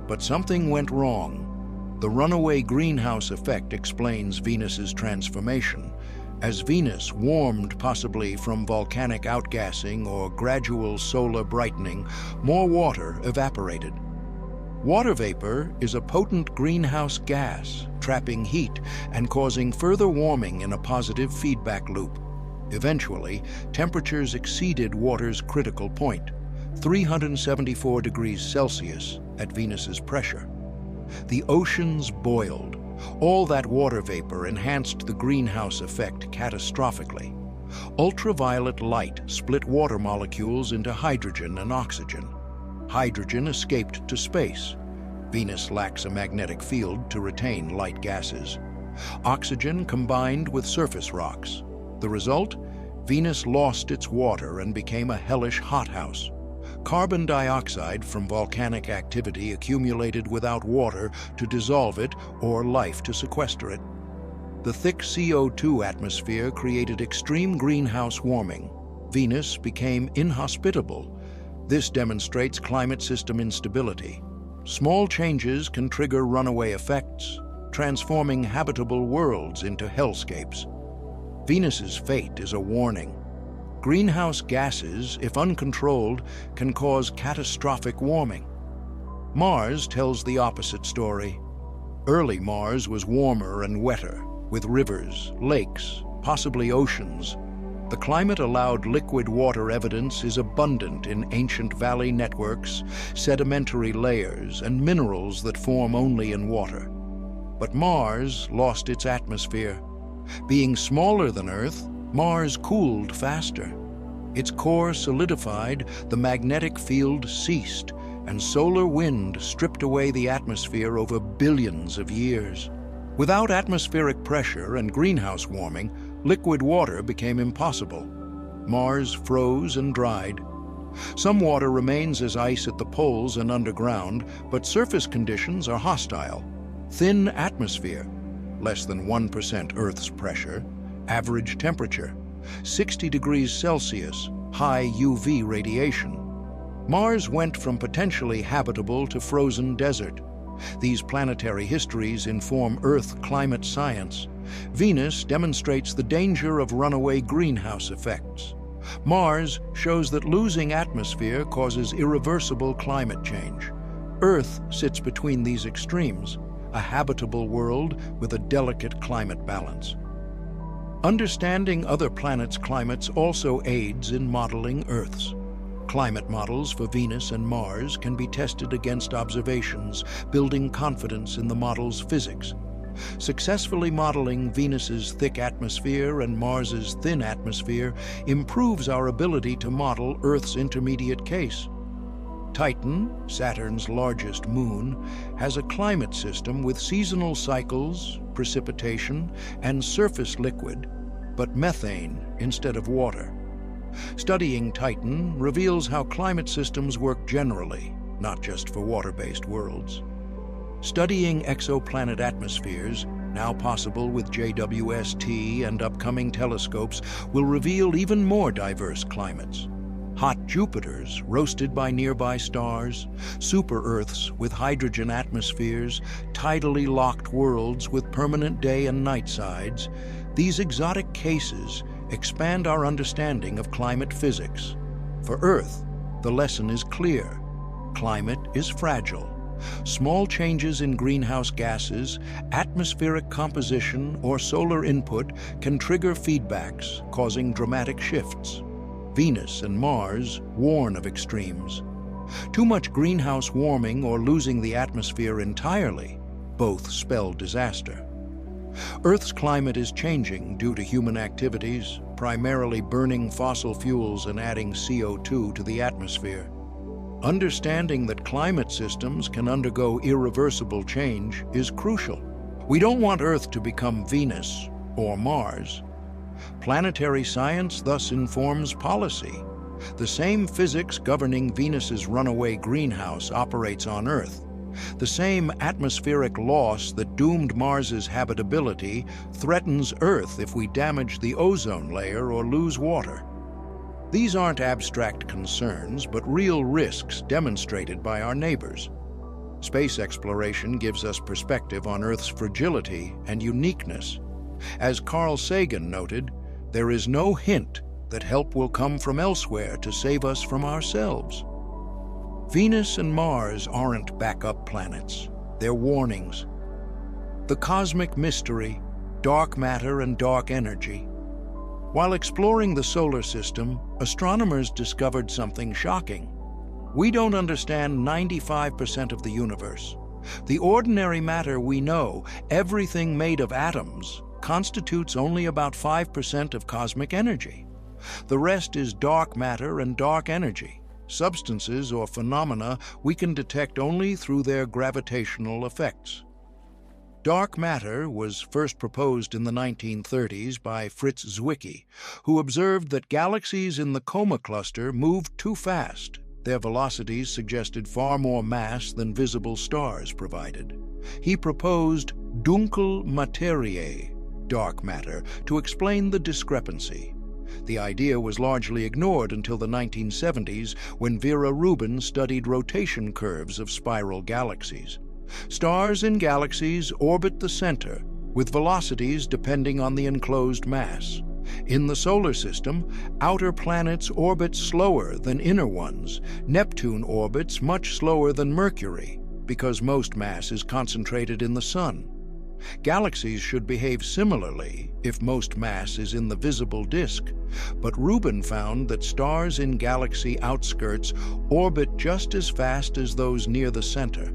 But something went wrong. The runaway greenhouse effect explains Venus's transformation. As Venus warmed, possibly from volcanic outgassing or gradual solar brightening, more water evaporated. Water vapor is a potent greenhouse gas, trapping heat and causing further warming in a positive feedback loop. Eventually, temperatures exceeded water's critical point, 374 degrees Celsius at Venus's pressure. The oceans boiled. All that water vapor enhanced the greenhouse effect catastrophically. Ultraviolet light split water molecules into hydrogen and oxygen. Hydrogen escaped to space. Venus lacks a magnetic field to retain light gases. Oxygen combined with surface rocks. The result? Venus lost its water and became a hellish hothouse. Carbon dioxide from volcanic activity accumulated without water to dissolve it or life to sequester it. The thick CO2 atmosphere created extreme greenhouse warming. Venus became inhospitable. This demonstrates climate system instability. Small changes can trigger runaway effects, transforming habitable worlds into hellscapes. Venus's fate is a warning. Greenhouse gases, if uncontrolled, can cause catastrophic warming. Mars tells the opposite story. Early Mars was warmer and wetter, with rivers, lakes, possibly oceans. The climate allowed liquid water evidence is abundant in ancient valley networks, sedimentary layers, and minerals that form only in water. But Mars lost its atmosphere. Being smaller than Earth, Mars cooled faster. Its core solidified, the magnetic field ceased, and solar wind stripped away the atmosphere over billions of years. Without atmospheric pressure and greenhouse warming, liquid water became impossible. Mars froze and dried. Some water remains as ice at the poles and underground, but surface conditions are hostile. Thin atmosphere, less than 1% Earth's pressure, average temperature, 60 degrees Celsius, high UV radiation. Mars went from potentially habitable to frozen desert. These planetary histories inform Earth climate science. Venus demonstrates the danger of runaway greenhouse effects. Mars shows that losing atmosphere causes irreversible climate change. Earth sits between these extremes, a habitable world with a delicate climate balance. Understanding other planets' climates also aids in modeling Earth's. Climate models for Venus and Mars can be tested against observations, building confidence in the model's physics. Successfully modeling Venus's thick atmosphere and Mars's thin atmosphere improves our ability to model Earth's intermediate case. Titan, Saturn's largest moon, has a climate system with seasonal cycles, precipitation, and surface liquid, but methane instead of water. Studying Titan reveals how climate systems work generally, not just for water-based worlds. Studying exoplanet atmospheres, now possible with JWST and upcoming telescopes, will reveal even more diverse climates. Hot Jupiters roasted by nearby stars, super-Earths with hydrogen atmospheres, tidally locked worlds with permanent day and night sides. These exotic cases expand our understanding of climate physics. For Earth, the lesson is clear. Climate is fragile. Small changes in greenhouse gases, atmospheric composition, or solar input can trigger feedbacks, causing dramatic shifts. Venus and Mars warn of extremes. Too much greenhouse warming or losing the atmosphere entirely both spell disaster. Earth's climate is changing due to human activities, primarily burning fossil fuels and adding CO2 to the atmosphere. Understanding that climate systems can undergo irreversible change is crucial. We don't want Earth to become Venus or Mars. Planetary science thus informs policy. The same physics governing Venus's runaway greenhouse operates on Earth. The same atmospheric loss that doomed Mars's habitability threatens Earth if we damage the ozone layer or lose water. These aren't abstract concerns, but real risks demonstrated by our neighbors. Space exploration gives us perspective on Earth's fragility and uniqueness. As Carl Sagan noted, there is no hint that help will come from elsewhere to save us from ourselves. Venus and Mars aren't backup planets. They're warnings. The cosmic mystery, dark matter and dark energy. While exploring the solar system, astronomers discovered something shocking. We don't understand 95% of the universe. The ordinary matter we know, everything made of atoms, constitutes only about 5% of cosmic energy. The rest is dark matter and dark energy, substances or phenomena we can detect only through their gravitational effects. Dark matter was first proposed in the 1930s by Fritz Zwicky, who observed that galaxies in the Coma cluster moved too fast. Their velocities suggested far more mass than visible stars provided. He proposed Dunkle Materie, dark matter, to explain the discrepancy. The idea was largely ignored until the 1970s, when Vera Rubin studied rotation curves of spiral galaxies. Stars in galaxies orbit the center, with velocities depending on the enclosed mass. In the solar system, outer planets orbit slower than inner ones. Neptune orbits much slower than Mercury, because most mass is concentrated in the Sun. Galaxies should behave similarly if most mass is in the visible disk, but Rubin found that stars in galaxy outskirts orbit just as fast as those near the center.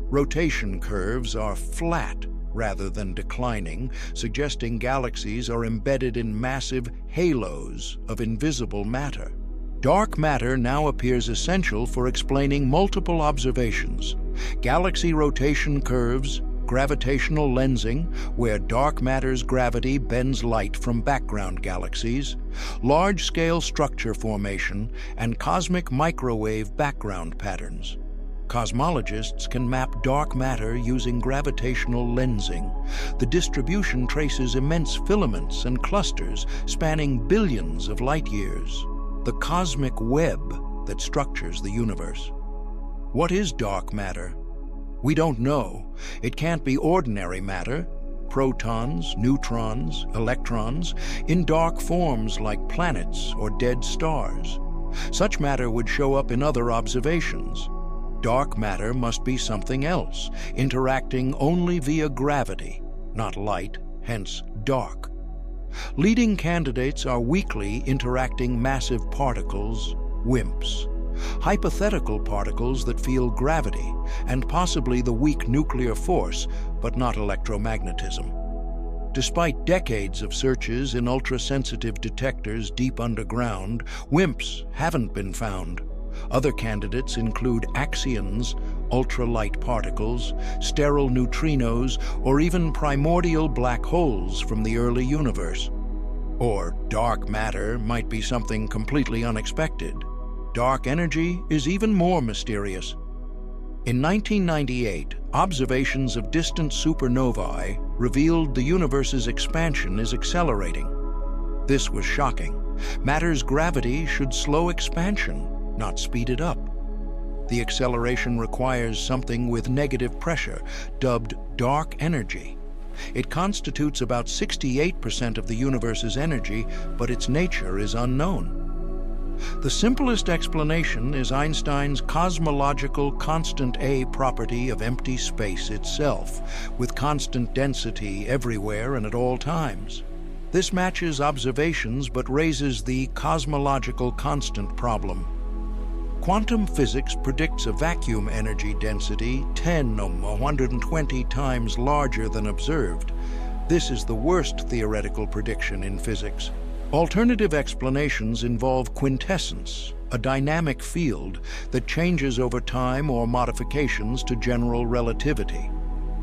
Rotation curves are flat rather than declining, suggesting galaxies are embedded in massive halos of invisible matter. Dark matter now appears essential for explaining multiple observations: galaxy rotation curves, gravitational lensing, where dark matter's gravity bends light from background galaxies, large-scale structure formation, and cosmic microwave background patterns. Cosmologists can map dark matter using gravitational lensing. The distribution traces immense filaments and clusters spanning billions of light-years, the cosmic web that structures the universe. What is dark matter? We don't know. It can't be ordinary matter, protons, neutrons, electrons, in dark forms like planets or dead stars. Such matter would show up in other observations. Dark matter must be something else, interacting only via gravity, not light, hence dark. Leading candidates are weakly interacting massive particles, WIMPs, hypothetical particles that feel gravity and possibly the weak nuclear force, but not electromagnetism. Despite decades of searches in ultra-sensitive detectors deep underground, WIMPs haven't been found. Other candidates include axions, ultralight particles, sterile neutrinos, or even primordial black holes from the early universe. Or dark matter might be something completely unexpected. Dark energy is even more mysterious. In 1998, observations of distant supernovae revealed the universe's expansion is accelerating. This was shocking. Matter's gravity should slow expansion, not speed it up. The acceleration requires something with negative pressure, dubbed dark energy. It constitutes about 68% of the universe's energy, but its nature is unknown. The simplest explanation is Einstein's cosmological constant A property of empty space itself, with constant density everywhere and at all times. This matches observations but raises the cosmological constant problem. Quantum physics predicts a vacuum energy density 10 or 120 times larger than observed. This is the worst theoretical prediction in physics. Alternative explanations involve quintessence, a dynamic field that changes over time or modifications to general relativity.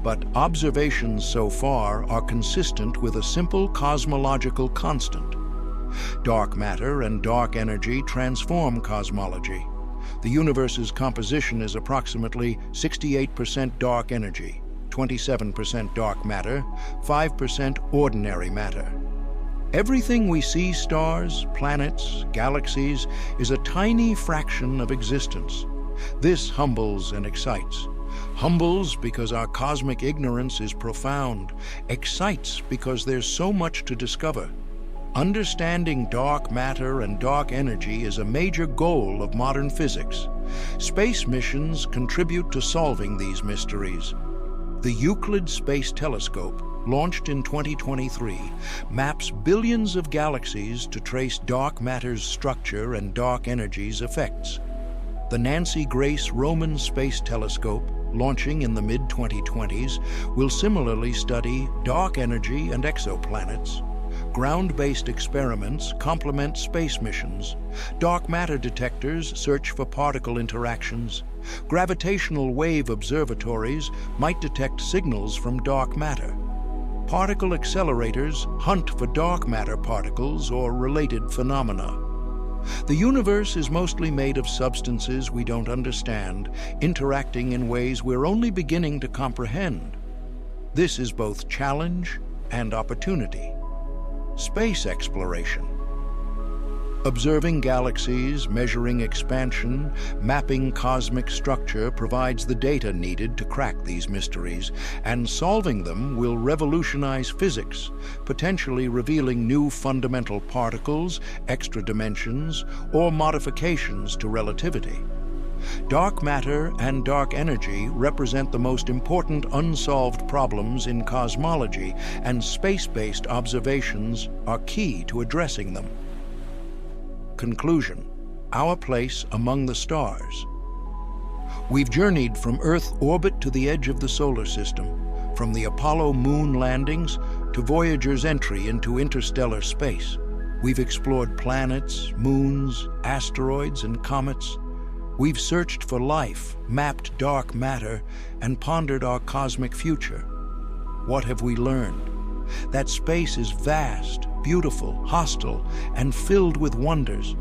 But observations so far are consistent with a simple cosmological constant. Dark matter and dark energy transform cosmology. The universe's composition is approximately 68% dark energy, 27% dark matter, 5% ordinary matter. Everything we see, stars, planets, galaxies, is a tiny fraction of existence. This humbles and excites. Humbles because our cosmic ignorance is profound, excites because there's so much to discover. Understanding dark matter and dark energy is a major goal of modern physics. Space missions contribute to solving these mysteries. The Euclid Space Telescope, launched in 2023, maps billions of galaxies to trace dark matter's structure and dark energy's effects. The Nancy Grace Roman Space Telescope, launching in the mid-2020s, will similarly study dark energy and exoplanets. Ground-based experiments complement space missions. Dark matter detectors search for particle interactions. Gravitational wave observatories might detect signals from dark matter. Particle accelerators hunt for dark matter particles or related phenomena. The universe is mostly made of substances we don't understand, interacting in ways we're only beginning to comprehend. This is both challenge and opportunity. Space exploration. Observing galaxies, measuring expansion, mapping cosmic structure provides the data needed to crack these mysteries, and solving them will revolutionize physics, potentially revealing new fundamental particles, extra dimensions, or modifications to relativity. Dark matter and dark energy represent the most important unsolved problems in cosmology, and space-based observations are key to addressing them. Conclusion: our place among the stars. We've journeyed from Earth orbit to the edge of the solar system, from the Apollo moon landings to Voyager's entry into interstellar space. We've explored planets, moons, asteroids, and comets. We've searched for life, mapped dark matter, and pondered our cosmic future. What have we learned? That space is vast, beautiful, hostile, and filled with wonders.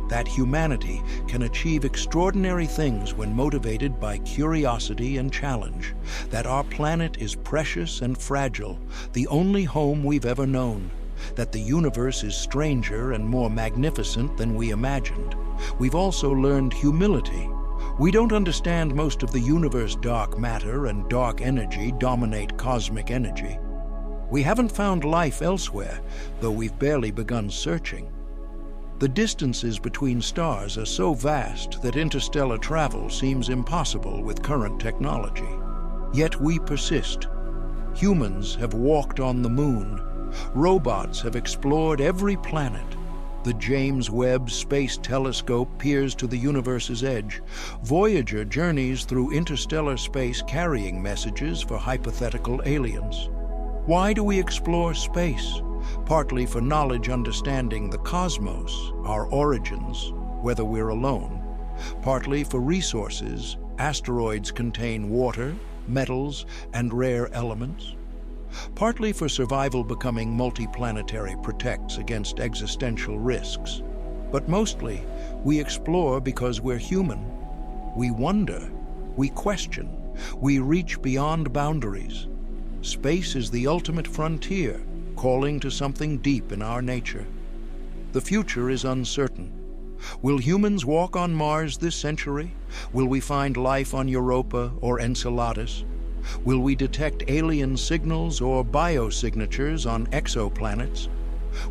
That humanity can achieve extraordinary things when motivated by curiosity and challenge. That our planet is precious and fragile, the only home we've ever known. That the universe is stranger and more magnificent than we imagined. We've also learned humility. We don't understand most of the universe. Dark matter and dark energy dominate cosmic energy. We haven't found life elsewhere, though we've barely begun searching. The distances between stars are so vast that interstellar travel seems impossible with current technology. Yet we persist. Humans have walked on the moon. Robots have explored every planet. The James Webb Space Telescope peers to the universe's edge. Voyager journeys through interstellar space carrying messages for hypothetical aliens. Why do we explore space? Partly for knowledge understanding the cosmos, our origins, whether we're alone. Partly for resources. Asteroids contain water, metals, and rare elements. Partly for survival, becoming multiplanetary protects against existential risks. But mostly, we explore because we're human. We wonder, we question, we reach beyond boundaries. Space is the ultimate frontier, calling to something deep in our nature. The future is uncertain. Will humans walk on Mars this century? Will we find life on Europa or Enceladus? Will we detect alien signals or biosignatures on exoplanets?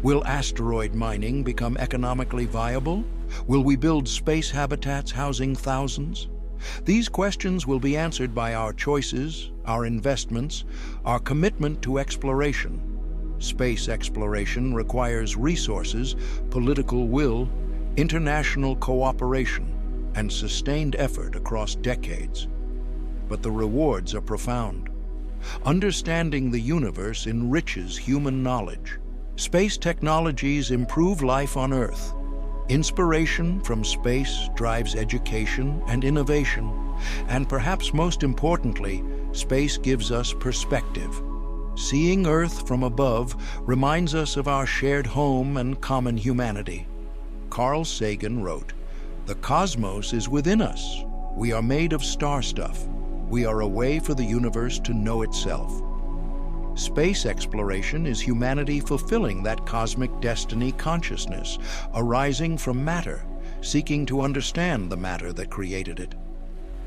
Will asteroid mining become economically viable? Will we build space habitats housing thousands? These questions will be answered by our choices, our investments, our commitment to exploration. Space exploration requires resources, political will, international cooperation, and sustained effort across decades. But the rewards are profound. Understanding the universe enriches human knowledge. Space technologies improve life on Earth. Inspiration from space drives education and innovation. And perhaps most importantly, space gives us perspective. Seeing Earth from above reminds us of our shared home and common humanity. Carl Sagan wrote, "The cosmos is within us. We are made of star stuff. We are a way for the universe to know itself." Space exploration is humanity fulfilling that cosmic destiny consciousness, arising from matter, seeking to understand the matter that created it.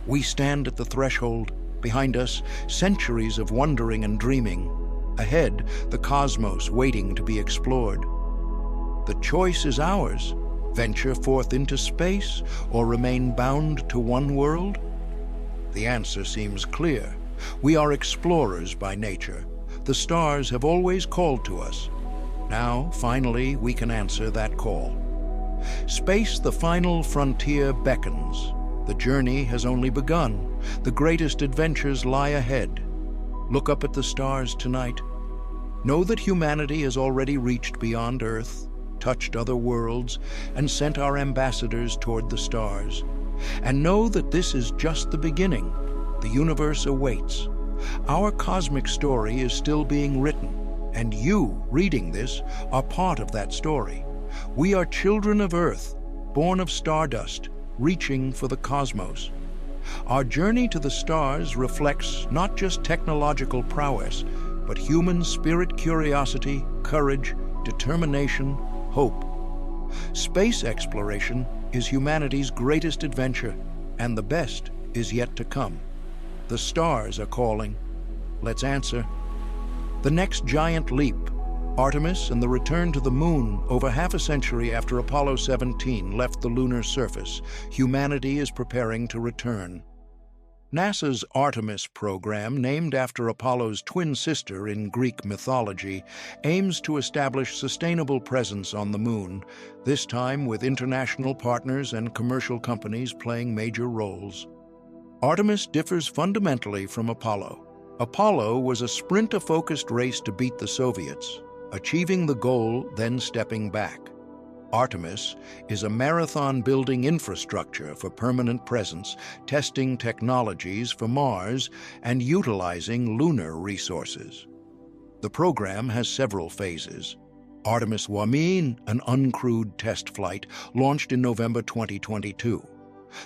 We stand at the threshold, Behind us, centuries of wondering and dreaming. Ahead, the cosmos waiting to be explored. The choice is ours: venture forth into space or remain bound to one world? The answer seems clear. We are explorers by nature. The stars have always called to us. Now, finally, we can answer that call. Space, the final frontier, beckons. The journey has only begun. The greatest adventures lie ahead. Look up at the stars tonight. Know that humanity has already reached beyond Earth, touched other worlds, and sent our ambassadors toward the stars. And know that this is just the beginning. The universe awaits. Our cosmic story is still being written, and you, reading this, are part of that story. We are children of Earth, born of stardust, reaching for the cosmos. Our journey to the stars reflects not just technological prowess, but human spirit, curiosity, courage, determination, hope. Space exploration is humanity's greatest adventure, and the best is yet to come. The stars are calling. Let's answer. The next giant leap, Artemis and the return to the moon. Over half a century after Apollo 17 left the lunar surface, humanity is preparing to return. NASA's Artemis program, named after Apollo's twin sister in Greek mythology, aims to establish sustainable presence on the moon, this time with international partners and commercial companies playing major roles. Artemis differs fundamentally from Apollo. Apollo was a sprint-focused race to beat the Soviets, achieving the goal, then stepping back. Artemis is a marathon building infrastructure for permanent presence, testing technologies for Mars, and utilizing lunar resources. The program has several phases. Artemis 1, an uncrewed test flight, launched in November 2022.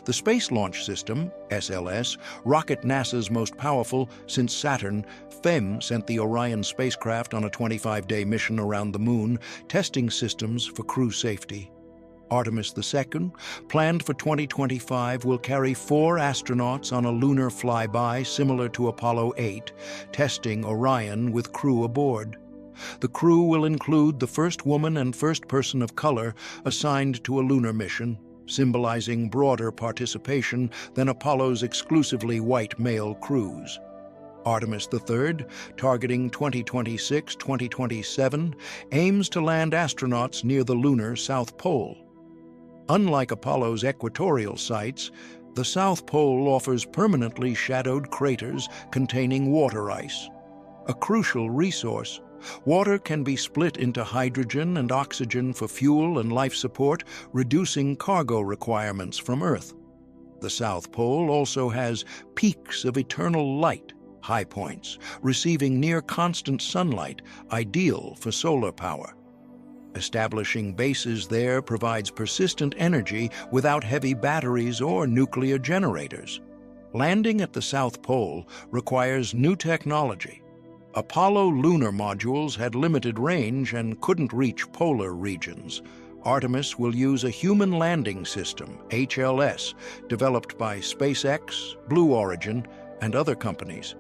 The Space Launch System, SLS, rocket NASA's most powerful since Saturn, FEM sent the Orion spacecraft on a 25-day mission around the moon, testing systems for crew safety. Artemis II, planned for 2025, will carry 4 astronauts on a lunar flyby similar to Apollo 8, testing Orion with crew aboard. The crew will include the first woman and first person of color assigned to a lunar mission, symbolizing broader participation than Apollo's exclusively white male crews. Artemis III, targeting 2026-2027, aims to land astronauts near the lunar South Pole. Unlike Apollo's equatorial sites, the South Pole offers permanently shadowed craters containing water ice. A crucial resource, water can be split into hydrogen and oxygen for fuel and life support, reducing cargo requirements from Earth. The South Pole also has peaks of eternal light, high points, receiving near-constant sunlight, ideal for solar power. Establishing bases there provides persistent energy without heavy batteries or nuclear generators. Landing at the South Pole requires new technology. Apollo lunar modules had limited range and couldn't reach polar regions. Artemis will use a human landing system, HLS, developed by SpaceX, Blue Origin, and other companies.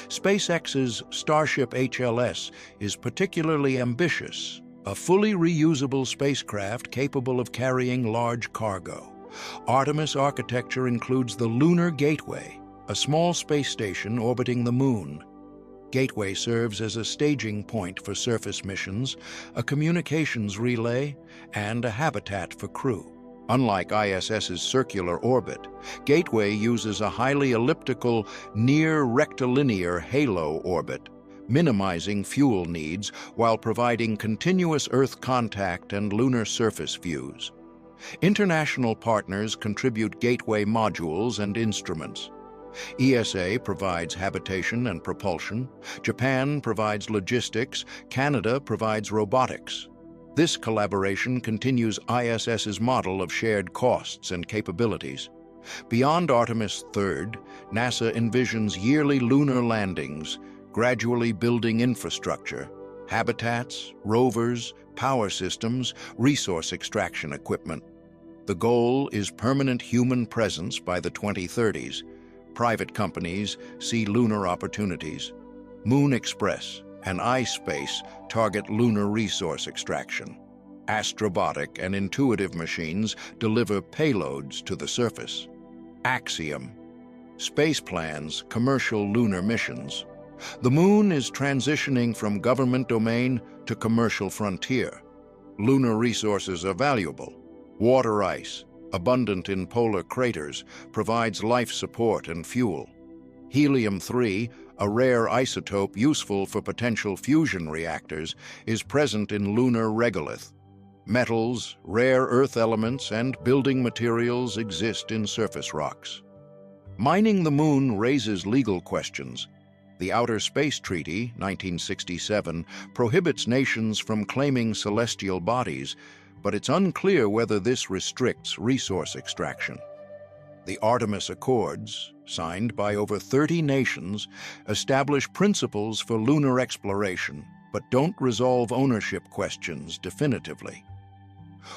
SpaceX's Starship HLS is particularly ambitious, a fully reusable spacecraft capable of carrying large cargo. Artemis architecture includes the Lunar Gateway, a small space station orbiting the moon. Gateway serves as a staging point for surface missions, a communications relay, and a habitat for crew. Unlike ISS's circular orbit, Gateway uses a highly elliptical, near-rectilinear halo orbit, minimizing fuel needs while providing continuous Earth contact and lunar surface views. International partners contribute Gateway modules and instruments. ESA provides habitation and propulsion, Japan provides logistics, Canada provides robotics. This collaboration continues ISS's model of shared costs and capabilities. Beyond Artemis III, NASA envisions yearly lunar landings, gradually building infrastructure, habitats, rovers, power systems, resource extraction equipment. The goal is permanent human presence by the 2030s, Private companies see lunar opportunities. Moon Express and iSpace target lunar resource extraction. Astrobotic and intuitive machines deliver payloads to the surface. Axiom. Space plans commercial lunar missions. The moon is transitioning from government domain to commercial frontier. Lunar resources are valuable. Water ice, abundant in polar craters, provides life support and fuel. Helium-3, a rare isotope useful for potential fusion reactors, is present in lunar regolith. Metals, rare earth elements, and building materials exist in surface rocks. Mining the moon raises legal questions. The Outer Space Treaty, 1967, prohibits nations from claiming celestial bodies, but it's unclear whether this restricts resource extraction. The Artemis Accords, signed by over 30 nations, establish principles for lunar exploration, but don't resolve ownership questions definitively.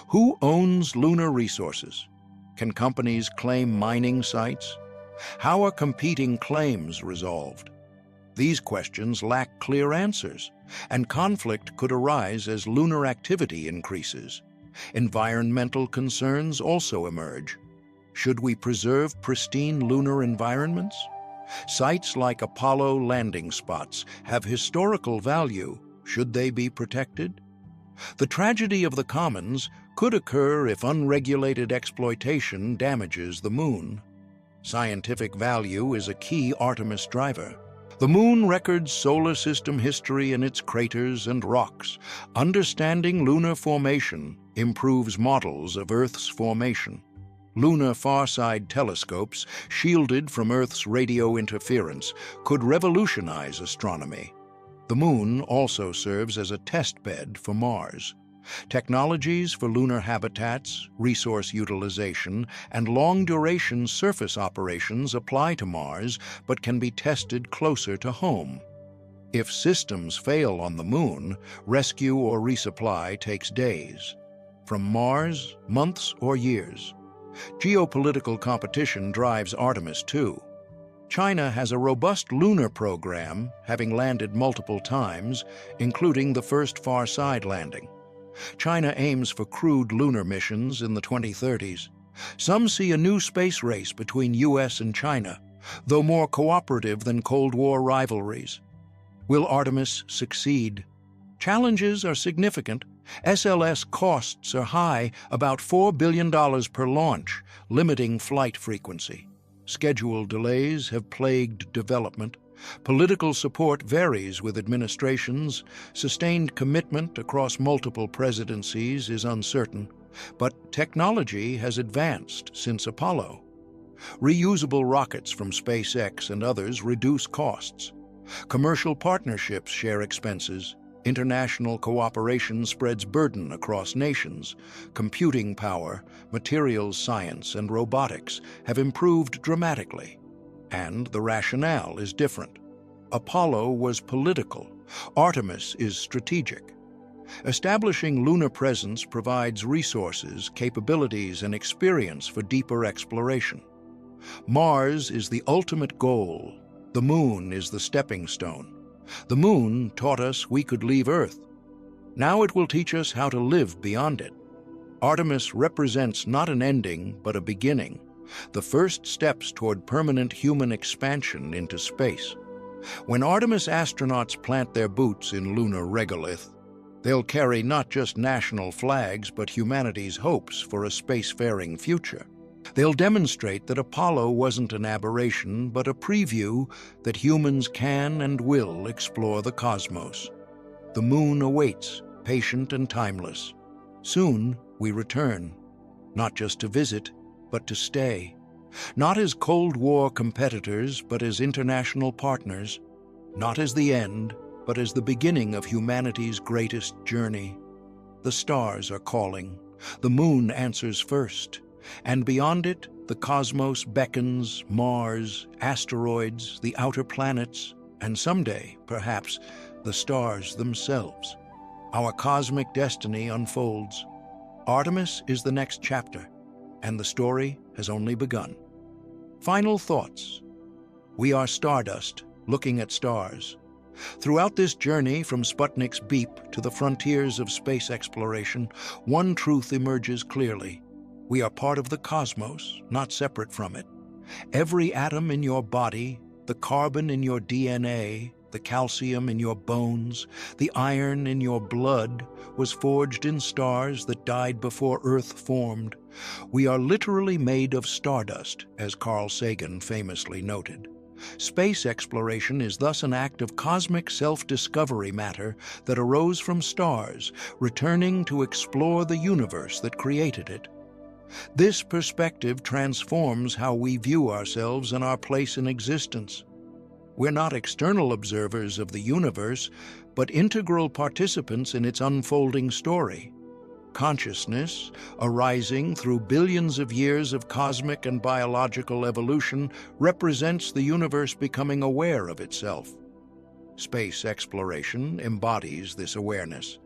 Who owns lunar resources? Can companies claim mining sites? How are competing claims resolved? These questions lack clear answers, and conflict could arise as lunar activity increases. Environmental concerns also emerge. Should we preserve pristine lunar environments? Sites like Apollo landing spots have historical value. Should they be protected? The tragedy of the commons could occur if unregulated exploitation damages the moon. Scientific value is a key Artemis driver. The moon records solar system history in its craters and rocks. Understanding lunar formation improves models of Earth's formation. Lunar far-side telescopes, shielded from Earth's radio interference, could revolutionize astronomy. The moon also serves as a test bed for Mars. Technologies for lunar habitats, resource utilization, and long-duration surface operations apply to Mars, but can be tested closer to home. If systems fail on the moon, rescue or resupply takes days. From Mars, months or years. Geopolitical competition drives Artemis too. China has a robust lunar program, having landed multiple times, including the first far-side landing. China aims for crewed lunar missions in the 2030s. Some see a new space race between US and China, though more cooperative than Cold War rivalries. Will Artemis succeed? Challenges are significant. SLS costs are high, about $4 billion per launch, limiting flight frequency. Schedule delays have plagued development. Political support varies with administrations. Sustained commitment across multiple presidencies is uncertain, but technology has advanced since Apollo. Reusable rockets from SpaceX and others reduce costs. Commercial partnerships share expenses. International cooperation spreads burden across nations. Computing power, materials science, and robotics have improved dramatically. And the rationale is different. Apollo was political. Artemis is strategic. Establishing lunar presence provides resources, capabilities, and experience for deeper exploration. Mars is the ultimate goal. The moon is the stepping stone. The moon taught us we could leave Earth. Now it will teach us how to live beyond it. Artemis represents not an ending, but a beginning. The first steps toward permanent human expansion into space. When Artemis astronauts plant their boots in lunar regolith, they'll carry not just national flags, but humanity's hopes for a spacefaring future. They'll demonstrate that Apollo wasn't an aberration, but a preview that humans can and will explore the cosmos. The moon awaits, patient and timeless. Soon we return, not just to visit, but to stay. Not as Cold War competitors, but as international partners. Not as the end, but as the beginning of humanity's greatest journey. The stars are calling. The moon answers first. And beyond it, the cosmos beckons, Mars, asteroids, the outer planets, and someday, perhaps, the stars themselves. Our cosmic destiny unfolds. Artemis is the next chapter, and the story has only begun. Final thoughts. We are stardust, looking at stars. Throughout this journey from Sputnik's beep to the frontiers of space exploration, one truth emerges clearly. We are part of the cosmos, not separate from it. Every atom in your body, the carbon in your DNA, the calcium in your bones, the iron in your blood, was forged in stars that died before Earth formed. We are literally made of stardust, as Carl Sagan famously noted. Space exploration is thus an act of cosmic self-discovery matter that arose from stars, returning to explore the universe that created it. This perspective transforms how we view ourselves and our place in existence. We're not external observers of the universe, but integral participants in its unfolding story. Consciousness, arising through billions of years of cosmic and biological evolution, represents the universe becoming aware of itself. Space exploration embodies this awareness.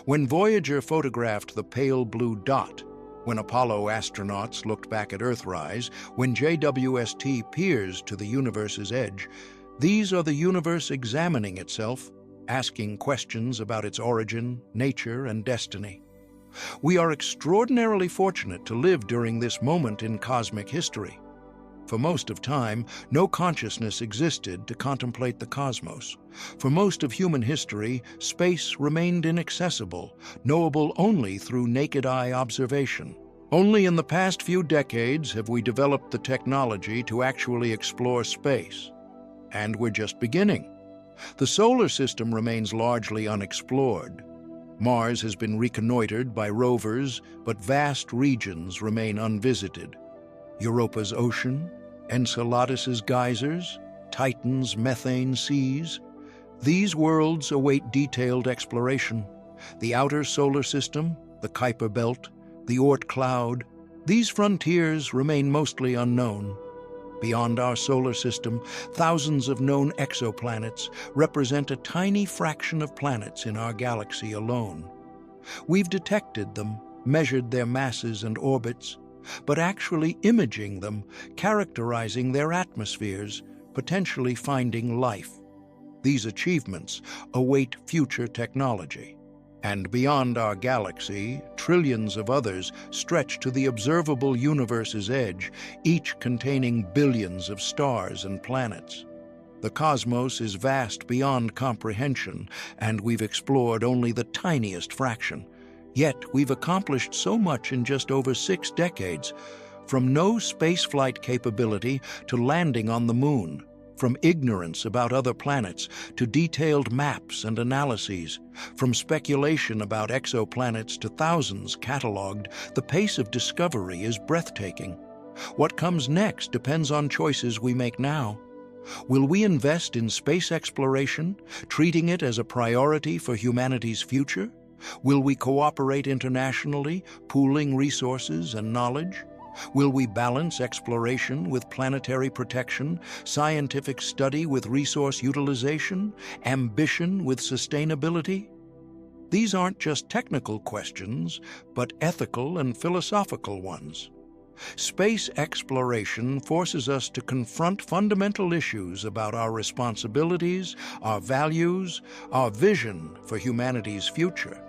When Voyager photographed the pale blue dot, when Apollo astronauts looked back at Earthrise, when JWST peers to the universe's edge, these are the universe examining itself, asking questions about its origin, nature, and destiny. We are extraordinarily fortunate to live during this moment in cosmic history. For most of time, no consciousness existed to contemplate the cosmos. For most of human history, space remained inaccessible, knowable only through naked-eye observation. Only in the past few decades have we developed the technology to actually explore space. And we're just beginning. The solar system remains largely unexplored. Mars has been reconnoitered by rovers, but vast regions remain unvisited. Europa's ocean, Enceladus's geysers, Titan's methane seas. These worlds await detailed exploration. The outer solar system, the Kuiper Belt, the Oort cloud, these frontiers remain mostly unknown. Beyond our solar system, thousands of known exoplanets represent a tiny fraction of planets in our galaxy alone. We've detected them, measured their masses and orbits, but actually imaging them, characterizing their atmospheres, potentially finding life. These achievements await future technology. And beyond our galaxy, trillions of others stretch to the observable universe's edge, each containing billions of stars and planets. The cosmos is vast beyond comprehension, and we've explored only the tiniest fraction. Yet we've accomplished so much in just over 6 decades, from no spaceflight capability to landing on the moon. From ignorance about other planets to detailed maps and analyses, from speculation about exoplanets to thousands catalogued, the pace of discovery is breathtaking. What comes next depends on choices we make now. Will we invest in space exploration, treating it as a priority for humanity's future? Will we cooperate internationally, pooling resources and knowledge? Will we balance exploration with planetary protection, scientific study with resource utilization, ambition with sustainability? These aren't just technical questions, but ethical and philosophical ones. Space exploration forces us to confront fundamental issues about our responsibilities, our values, our vision for humanity's future.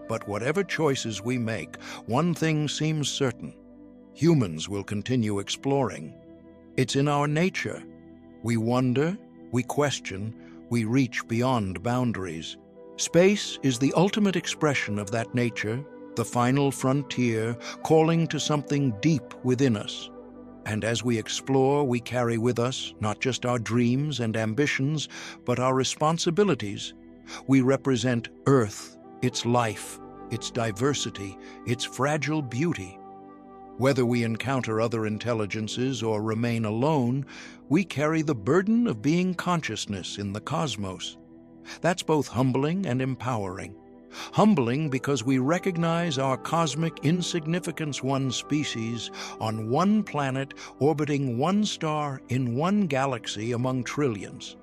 But whatever choices we make, one thing seems certain. Humans will continue exploring. It's in our nature. We wonder, we question, we reach beyond boundaries. Space is the ultimate expression of that nature, the final frontier, calling to something deep within us. And as we explore, we carry with us not just our dreams and ambitions, but our responsibilities. We represent Earth, its life, its diversity, its fragile beauty. Whether we encounter other intelligences or remain alone, we carry the burden of being consciousness in the cosmos. That's both humbling and empowering. Humbling because we recognize our cosmic insignificance, one species, on one planet, orbiting one star in one galaxy among trillions.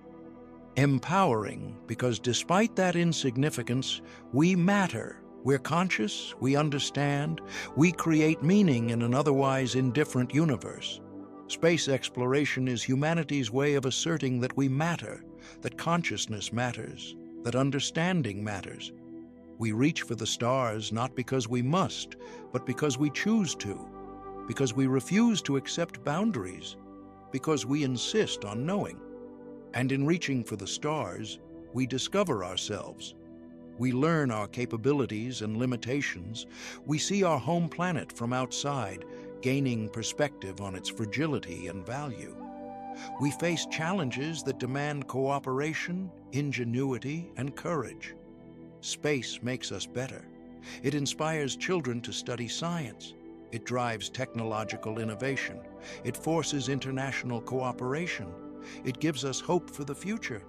Empowering because despite that insignificance, we matter. We're conscious, we understand, we create meaning in an otherwise indifferent universe. Space exploration is humanity's way of asserting that we matter, that consciousness matters, that understanding matters. We reach for the stars not because we must, but because we choose to, because we refuse to accept boundaries, because we insist on knowing. And in reaching for the stars, we discover ourselves. We learn our capabilities and limitations. We see our home planet from outside, gaining perspective on its fragility and value. We face challenges that demand cooperation, ingenuity, and courage. Space makes us better. It inspires children to study science. It drives technological innovation. It forces international cooperation. It gives us hope for the future.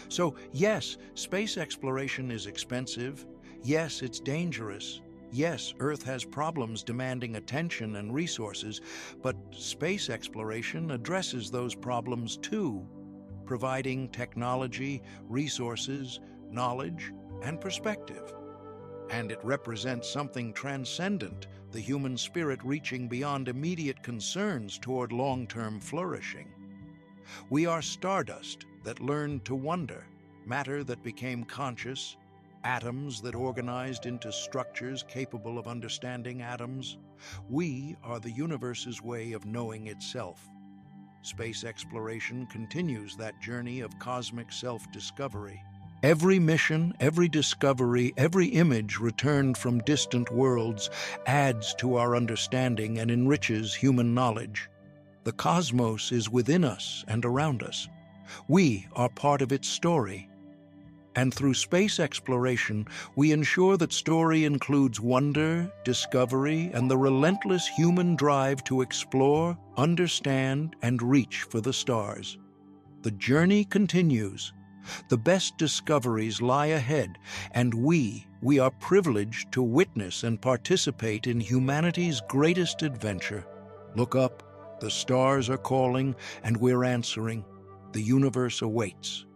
So, yes, space exploration is expensive. Yes, it's dangerous. Yes, Earth has problems demanding attention and resources, but space exploration addresses those problems too, providing technology, resources, knowledge, and perspective. And it represents something transcendent, the human spirit reaching beyond immediate concerns toward long-term flourishing. We are stardust that learned to wonder, matter that became conscious, atoms that organized into structures capable of understanding atoms. We are the universe's way of knowing itself. Space exploration continues that journey of cosmic self-discovery. Every mission, every discovery, every image returned from distant worlds adds to our understanding and enriches human knowledge. The cosmos is within us and around us. We are part of its story. And through space exploration, we ensure that story includes wonder, discovery, and the relentless human drive to explore, understand, and reach for the stars. The journey continues. The best discoveries lie ahead, and we are privileged to witness and participate in humanity's greatest adventure. Look up. The stars are calling, and we're answering. The universe awaits.